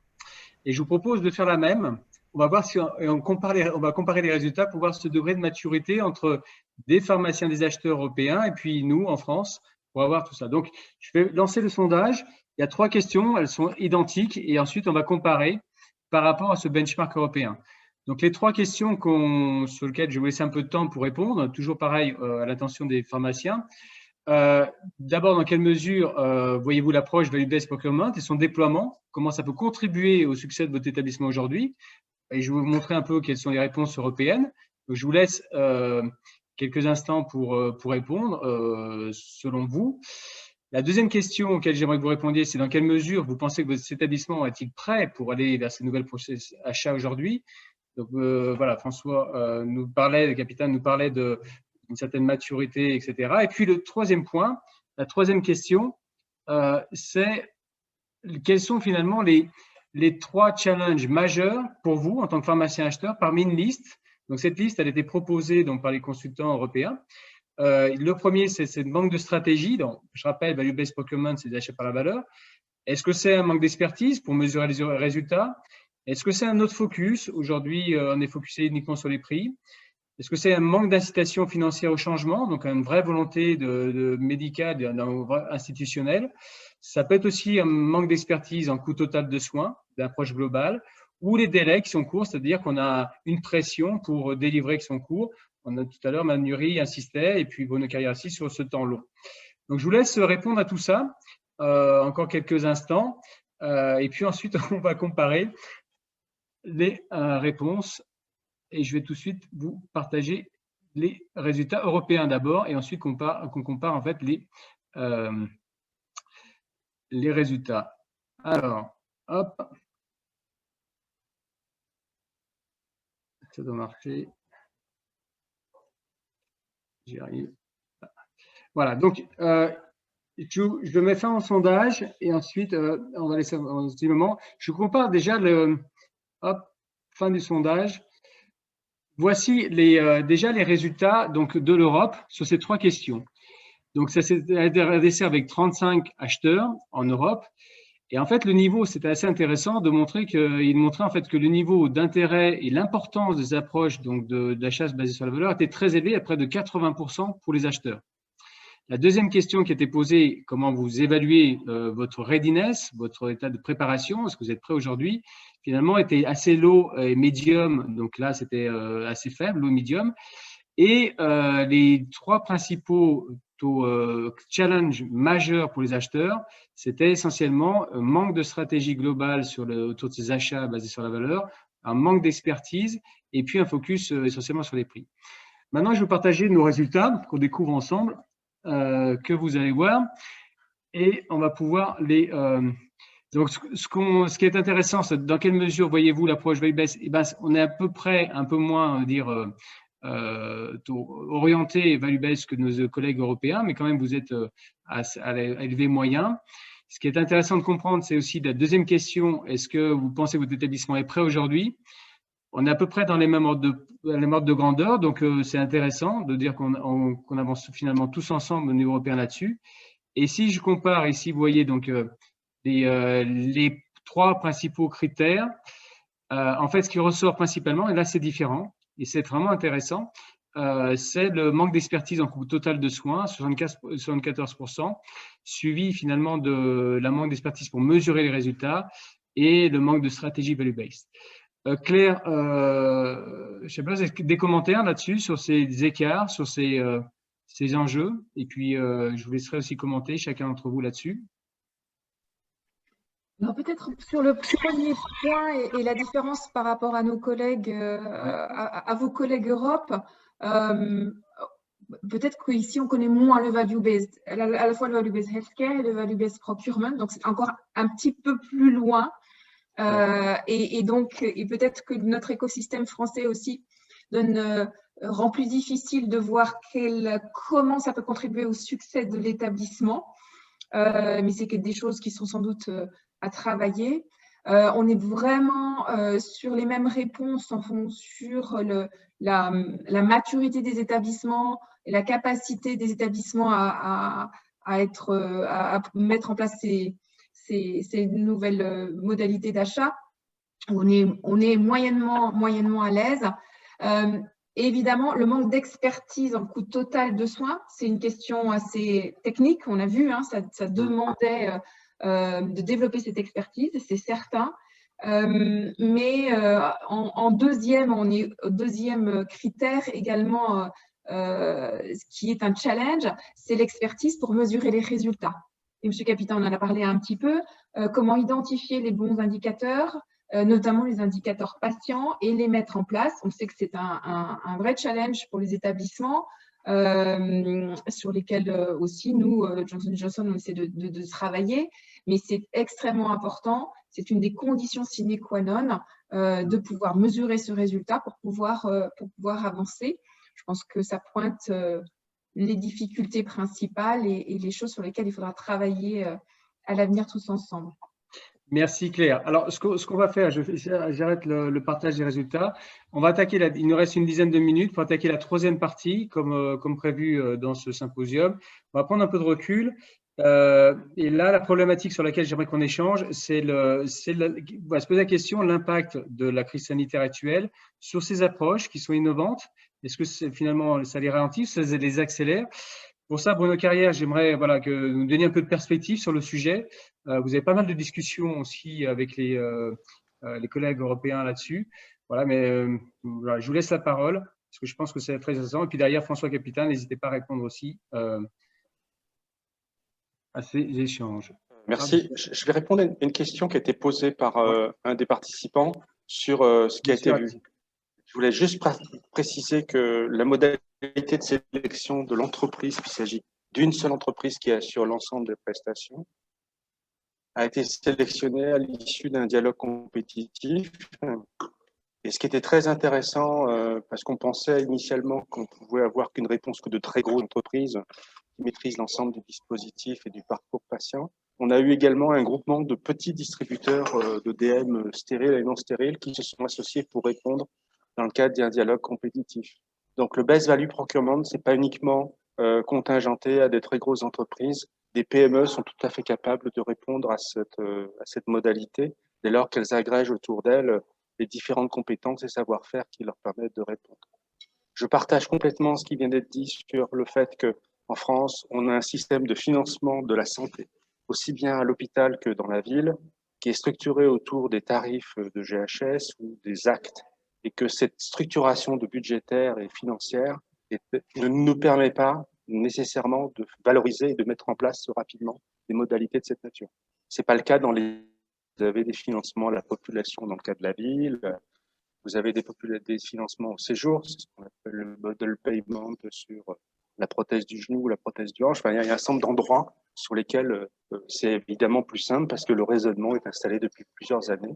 Et je vous propose de faire la même. On va voir si on va comparer les résultats pour voir ce degré de maturité entre des pharmaciens, des acheteurs européens et puis nous, en France, pour avoir tout ça. Donc, je vais lancer le sondage. Il y a 3 questions, elles sont identiques et ensuite, on va comparer par rapport à ce benchmark européen. Donc, les 3 questions sur lesquelles je vais vous laisser un peu de temps pour répondre, toujours pareil à l'attention des pharmaciens. D'abord, dans quelle mesure voyez-vous l'approche Value-Based Procurement et son déploiement? Comment ça peut contribuer au succès de votre établissement aujourd'hui? Et je vais vous montrer un peu quelles sont les réponses européennes. Donc, je vous laisse quelques instants pour répondre, selon vous. La deuxième question auquel j'aimerais que vous répondiez, c'est dans quelle mesure vous pensez que votre établissement est-il prêt pour aller vers ces nouvelles process achats aujourd'hui? Donc voilà, François le capitaine nous parlait d'une certaine maturité, etc. Et puis le troisième point, la troisième question, c'est quels sont finalement les 3 challenges majeurs pour vous en tant que pharmacien acheteur parmi une liste. Donc cette liste, elle a été proposée donc, par les consultants européens. Le premier, c'est le manque de stratégie. Donc, je rappelle, Value-Based Procurement, c'est des achats par la valeur. Est-ce que c'est un manque d'expertise pour mesurer les résultats? Est-ce que c'est un autre focus? Aujourd'hui, on est focusé uniquement sur les prix. Est-ce que c'est un manque d'incitation financière au changement, donc une vraie volonté de médicale, institutionnelle? Ça peut être aussi un manque d'expertise en coût total de soins, d'approche globale, ou les délais qui sont courts, c'est-à-dire qu'on a une pression pour délivrer qui sont courts. On a tout à l'heure, Mme Nuiri insistait, et puis Bruno Carrière sur ce temps long. Donc, je vous laisse répondre à tout ça, encore quelques instants, et puis ensuite, on va comparer les réponses. Et je vais tout de suite vous partager les résultats européens d'abord et ensuite qu'on compare en fait les résultats. Alors, hop, ça doit marcher. J'y arrive. Voilà, donc je mets fin au sondage et ensuite on va laisser un petit moment. Je compare déjà fin du sondage. Voici déjà les résultats donc, de l'Europe sur ces 3 questions. Donc, ça s'est adressé avec 35 acheteurs en Europe. Et en fait, le niveau, c'était assez intéressant de montrer qu'il montrait en fait que le niveau d'intérêt et l'importance des approches donc d'achat basées sur la valeur était très élevé, à près de 80% pour les acheteurs. La deuxième question qui était posée, comment vous évaluez votre readiness, votre état de préparation, est-ce que vous êtes prêt aujourd'hui? Finalement, était assez low et medium, donc là, c'était assez faible, low, medium. Et les 3 principaux challenges majeurs pour les acheteurs, c'était essentiellement un manque de stratégie globale autour de ces achats basés sur la valeur, un manque d'expertise et puis un focus essentiellement sur les prix. Maintenant, je vais partager nos résultats qu'on découvre ensemble, que vous allez voir, et on va pouvoir les… Donc, ce qui est intéressant, c'est dans quelle mesure voyez-vous l'approche value-based? On est à peu près, un peu moins, on va dire, orienté value-based que nos collègues européens, mais quand même vous êtes à l'élevé moyen. Ce qui est intéressant de comprendre, c'est aussi la deuxième question, est-ce que vous pensez que votre établissement est prêt aujourd'hui? On est à peu près dans les mêmes ordres de grandeur, donc c'est intéressant de dire qu'on avance finalement tous ensemble au niveau européen là-dessus. Et si je compare ici, vous voyez donc les 3 principaux critères, en fait, ce qui ressort principalement, et là c'est différent, et c'est vraiment intéressant, c'est le manque d'expertise en coût total de soins, 74%, suivi finalement de la manque d'expertise pour mesurer les résultats et le manque de stratégie value-based. Claire, je sais pas, des commentaires là-dessus, sur ces écarts, sur ces enjeux, et puis je vous laisserai aussi commenter chacun d'entre vous là-dessus. Peut-être sur le premier point et la différence par rapport à nos collègues, à vos collègues Europe, peut-être qu'ici on connaît moins le value-based, à la fois le value-based healthcare et le value-based procurement, donc c'est encore un petit peu plus loin. Et peut-être que notre écosystème français aussi rend plus difficile de voir comment ça peut contribuer au succès de l'établissement. Mais c'est des choses qui sont sans doute à travailler. On est vraiment sur les mêmes réponses sur la maturité des établissements et la capacité des établissements à mettre en place ces nouvelles modalités d'achat. On est moyennement à l'aise. Évidemment, le manque d'expertise en coût total de soins, c'est une question assez technique. On a vu, ça demandait de développer cette expertise, c'est certain. Mais en deuxième critère également, ce qui est un challenge, c'est l'expertise pour mesurer les résultats. Et M. Capitaine en a parlé un petit peu, comment identifier les bons indicateurs, notamment les indicateurs patients, et les mettre en place. On sait que c'est un vrai challenge pour les établissements, sur lesquels aussi nous, Johnson & Johnson, on essaie de travailler, mais c'est extrêmement important. C'est une des conditions sine qua non de pouvoir mesurer ce résultat pour pouvoir avancer. Je pense que ça pointe les difficultés principales et les choses sur lesquelles il faudra travailler à l'avenir tous ensemble. Merci Claire. Alors, ce qu'on va faire, j'arrête le partage des résultats. On va attaquer, il nous reste une dizaine de minutes pour attaquer la 3e partie, comme prévu dans ce symposium. On va prendre un peu de recul. Et là, la problématique sur laquelle j'aimerais qu'on échange, on va se poser la question de l'impact de la crise sanitaire actuelle sur ces approches qui sont innovantes. Est-ce que finalement ça les ralentit, ça les accélère? Pour ça, Bruno Carrière, j'aimerais que vous nous donniez un peu de perspective sur le sujet. Vous avez pas mal de discussions aussi avec les collègues européens là-dessus. Voilà, mais je vous laisse la parole parce que je pense que c'est très intéressant. Et puis derrière, François Capitaine, n'hésitez pas à répondre aussi à ces échanges. Merci. Je vais répondre à une question qui a été posée par un des participants sur ce qui a été vu. Je voulais juste préciser que la modalité de sélection de l'entreprise, il s'agit d'une seule entreprise qui assure l'ensemble des prestations, a été sélectionnée à l'issue d'un dialogue compétitif. Et ce qui était très intéressant, parce qu'on pensait initialement qu'on pouvait avoir qu'une réponse que de très grosses entreprises qui maîtrisent l'ensemble du dispositif et du parcours patient. On a eu également un groupement de petits distributeurs de DM stériles et non stériles qui se sont associés pour répondre dans le cadre d'un dialogue compétitif. Donc, le best value procurement, c'est pas uniquement contingenté à des très grosses entreprises. Des PME sont tout à fait capables de répondre à cette modalité dès lors qu'elles agrègent autour d'elles les différentes compétences et savoir-faire qui leur permettent de répondre. Je partage complètement ce qui vient d'être dit sur le fait que en France, on a un système de financement de la santé, aussi bien à l'hôpital que dans la ville, qui est structuré autour des tarifs de GHS ou des actes, et que cette structuration de budgétaire et financière ne nous permet pas nécessairement de valoriser et de mettre en place rapidement des modalités de cette nature. C'est pas le cas vous avez des financements à la population dans le cas de la ville, vous avez des financements au séjour, ce qu'on appelle le model payment sur la prothèse du genou ou la prothèse du hanche. Enfin, il y a un ensemble d'endroits sur lesquels c'est évidemment plus simple parce que le raisonnement est installé depuis plusieurs années.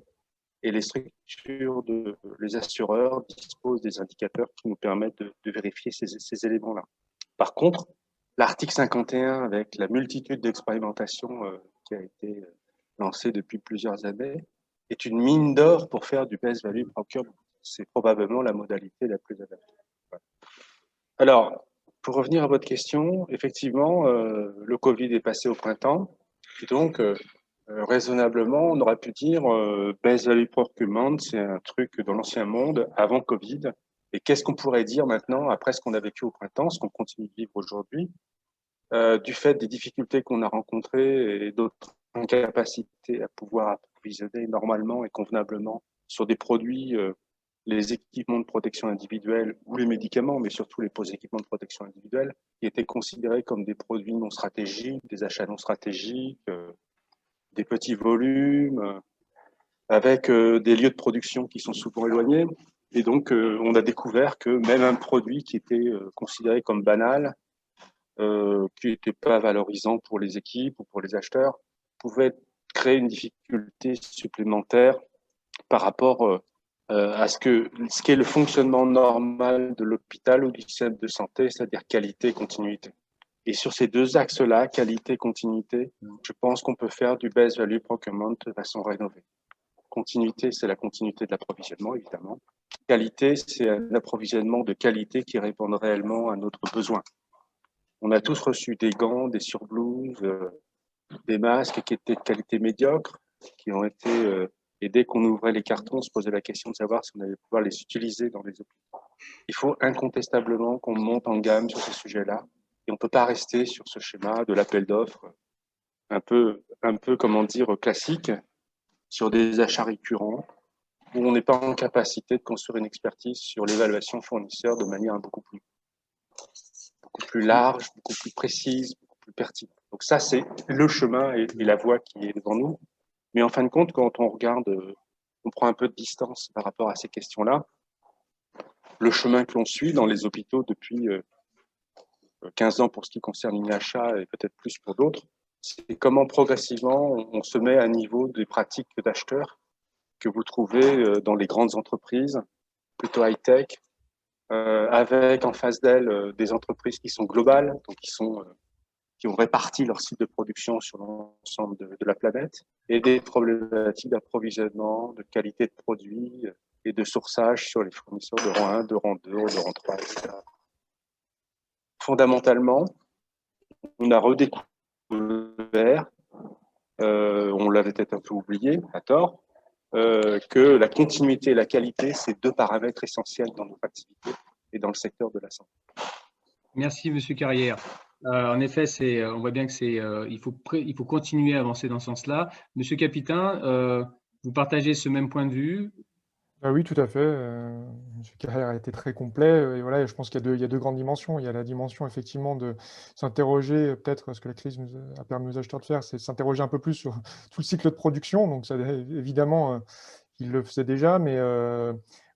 et les assureurs disposent des indicateurs qui nous permettent de vérifier ces éléments-là. Par contre, l'article 51, avec la multitude d'expérimentations qui a été lancée depuis plusieurs années, est une mine d'or pour faire du best value procurement. C'est probablement la modalité la plus adaptée. Voilà. Alors, pour revenir à votre question, effectivement, le Covid est passé au printemps, et donc raisonnablement, on aurait pu dire best value procurement, c'est un truc dans l'ancien monde avant Covid. Et qu'est-ce qu'on pourrait dire maintenant, après ce qu'on a vécu au printemps, ce qu'on continue de vivre aujourd'hui, du fait des difficultés qu'on a rencontrées et d'autres incapacités à pouvoir approvisionner normalement et convenablement sur des produits, les équipements de protection individuelle ou les médicaments, mais surtout les équipements de protection individuelle, qui étaient considérés comme des produits non stratégiques, des achats non stratégiques, des petits volumes, avec des lieux de production qui sont souvent éloignés. Et donc, on a découvert que même un produit qui était considéré comme banal, qui n'était pas valorisant pour les équipes ou pour les acheteurs, pouvait créer une difficulté supplémentaire par rapport à ce qu'est le fonctionnement normal de l'hôpital ou du système de santé, c'est-à-dire qualité et continuité. Et sur ces deux axes-là, qualité et continuité, je pense qu'on peut faire du best value procurement de façon rénovée. Continuité, c'est la continuité de l'approvisionnement, évidemment. Qualité, c'est un approvisionnement de qualité qui répond réellement à notre besoin. On a tous reçu des gants, des surblouses, des masques qui étaient de qualité médiocre, qui ont été... et dès qu'on ouvrait les cartons, on se posait la question de savoir si on allait pouvoir les utiliser dans les hôpitaux. Il faut incontestablement qu'on monte en gamme sur ces sujets-là. Et on ne peut pas rester sur ce schéma de l'appel d'offres un peu, comment dire, classique, sur des achats récurrents, où on n'est pas en capacité de construire une expertise sur l'évaluation fournisseur de manière beaucoup plus large, beaucoup plus précise, beaucoup plus pertinente. Donc ça, c'est le chemin et la voie qui est devant nous. Mais en fin de compte, quand on regarde, on prend un peu de distance par rapport à ces questions-là, le chemin que l'on suit dans les hôpitaux depuis 15 ans pour ce qui concerne l'INHA et peut-être plus pour d'autres, c'est comment progressivement on se met à niveau des pratiques d'acheteurs que vous trouvez dans les grandes entreprises, plutôt high-tech, avec en face d'elles des entreprises qui sont globales, donc qui ont réparti leur site de production sur l'ensemble de la planète, et des problématiques d'approvisionnement, de qualité de produits et de sourçage sur les fournisseurs de rang 1, de rang 2, de rang 3, etc. Fondamentalement, on a redécouvert, on l'avait peut-être un peu oublié, à tort, que la continuité et la qualité, c'est deux paramètres essentiels dans notre activité et dans le secteur de la santé. Merci, Monsieur Carrière. En effet, on voit bien que il faut continuer à avancer dans ce sens-là. Monsieur Capitain, vous partagez ce même point de vue? Oui, tout à fait. Monsieur Carrière a été très complet. Et voilà, je pense qu'il y a deux grandes dimensions. Il y a la dimension, effectivement, de s'interroger, peut-être ce que la crise a permis aux acheteurs de faire, c'est s'interroger un peu plus sur tout le cycle de production. Donc, ça, évidemment, il le faisait déjà, mais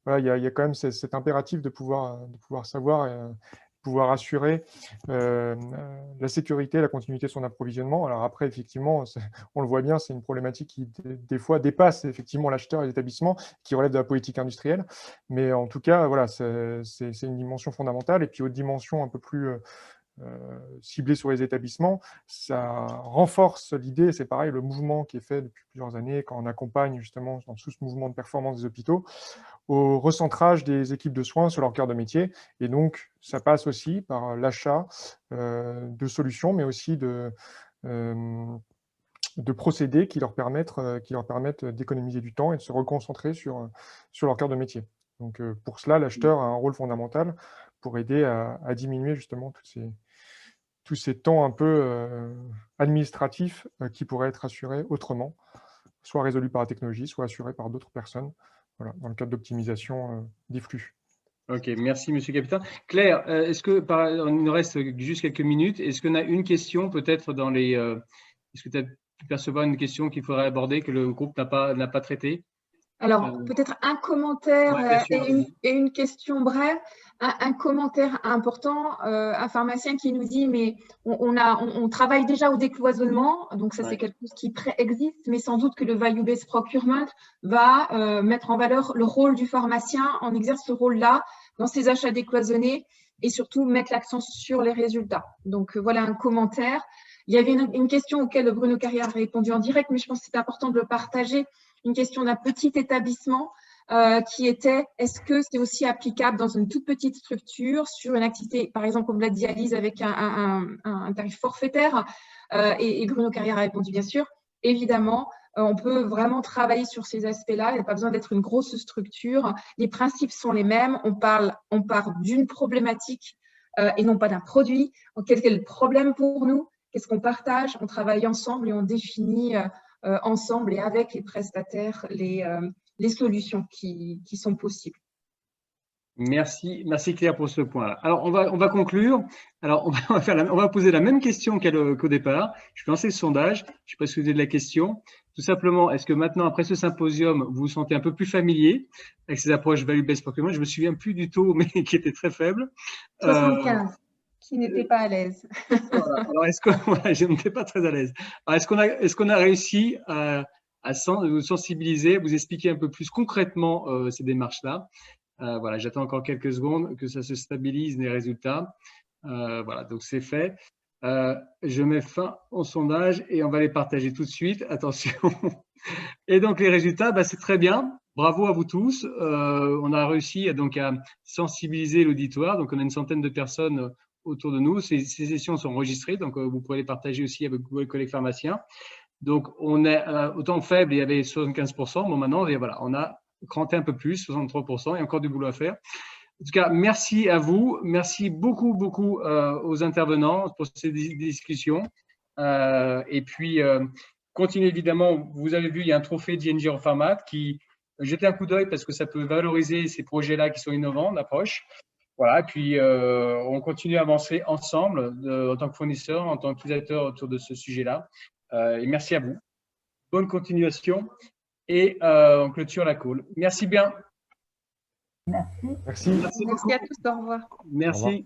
voilà, il y a quand même cet impératif de pouvoir savoir pouvoir assurer la sécurité, la continuité de son approvisionnement. Alors après, effectivement, on le voit bien, c'est une problématique qui, des fois, dépasse effectivement l'acheteur et l'établissement, qui relève de la politique industrielle. Mais en tout cas, voilà, c'est une dimension fondamentale. Et puis, autre dimension un peu plus ciblée sur les établissements, ça renforce l'idée, c'est pareil, le mouvement qui est fait depuis plusieurs années, quand on accompagne justement dans tout ce mouvement de performance des hôpitaux, au recentrage des équipes de soins sur leur cœur de métier. Et donc, ça passe aussi par l'achat de solutions, mais aussi de procédés qui leur permettent d'économiser du temps et de se reconcentrer sur leur cœur de métier. Donc, pour cela, l'acheteur a un rôle fondamental pour aider à diminuer justement tous ces temps un peu administratifs qui pourraient être assurés autrement, soit résolus par la technologie, soit assurés par d'autres personnes. Voilà, dans le cadre d'optimisation des flux. Ok, merci Monsieur Capitain. Claire, est-ce que il nous reste juste quelques minutes. Est-ce qu'on a une question peut-être dans les est-ce que tu as pu percevoir une question qu'il faudrait aborder que le groupe n'a pas traitée? Alors, peut-être un commentaire et une question brève. Un commentaire important, un pharmacien qui nous dit mais on travaille déjà au décloisonnement, donc ça c'est quelque chose qui existe, mais sans doute que le value-based procurement va mettre en valeur le rôle du pharmacien, on exerce ce rôle-là dans ses achats décloisonnés et surtout mettre l'accent sur les résultats. Donc voilà un commentaire. Il y avait une question auquel Bruno Carrière a répondu en direct, mais je pense que c'est important de le partager, une question d'un petit établissement qui était, est-ce que c'est aussi applicable dans une toute petite structure sur une activité, par exemple comme la dialyse avec un tarif forfaitaire et Bruno Carrière a répondu bien sûr, évidemment, on peut vraiment travailler sur ces aspects-là, il n'y a pas besoin d'être une grosse structure, les principes sont les mêmes, on part d'une problématique et non pas d'un produit, quel est le problème pour nous, qu'est-ce qu'on partage, on travaille ensemble et on définit ensemble et avec les prestataires les solutions qui sont possibles. Merci Claire pour ce point-là. Alors, on va conclure. Alors, on va poser la même question qu'au départ. Je vais lancer le sondage. Je ne sais pas si vous avez de la question. Tout simplement, est-ce que maintenant, après ce symposium, vous vous sentez un peu plus familier avec ces approches value-based procurement? Je me souviens plus du taux, mais qui était très faible. 75, qui n'était pas à l'aise. Voilà. Alors, je n'étais pas très à l'aise. Alors, est-ce qu'on a réussi à vous sensibiliser, à vous expliquer un peu plus concrètement ces démarches-là? Voilà, j'attends encore quelques secondes que ça se stabilise les résultats. Voilà, donc c'est fait. Je mets fin au sondage et on va les partager tout de suite. Attention. Et donc les résultats, c'est très bien. Bravo à vous tous. On a réussi à sensibiliser l'auditoire. Donc on a une centaine de personnes autour de nous. Ces sessions sont enregistrées, donc vous pourrez les partager aussi avec vos collègues pharmaciens. Donc on est autant faible, il y avait 75%. Bon, maintenant, voilà, on a cranté un peu plus, 63%, il y a encore du boulot à faire. En tout cas, merci à vous. Merci beaucoup aux intervenants pour ces discussions. Et puis, continuez évidemment. Vous avez vu, il y a un trophée d'ING en Pharmat qui jetez un coup d'œil parce que ça peut valoriser ces projets-là qui sont innovants d'approche. Voilà, et puis on continue à avancer ensemble en tant que fournisseur, en tant qu'utilisateur autour de ce sujet-là. Et merci à vous. Bonne continuation et on clôture la call. Merci bien. Merci. Merci. Merci à tous, au revoir. Merci. Au revoir.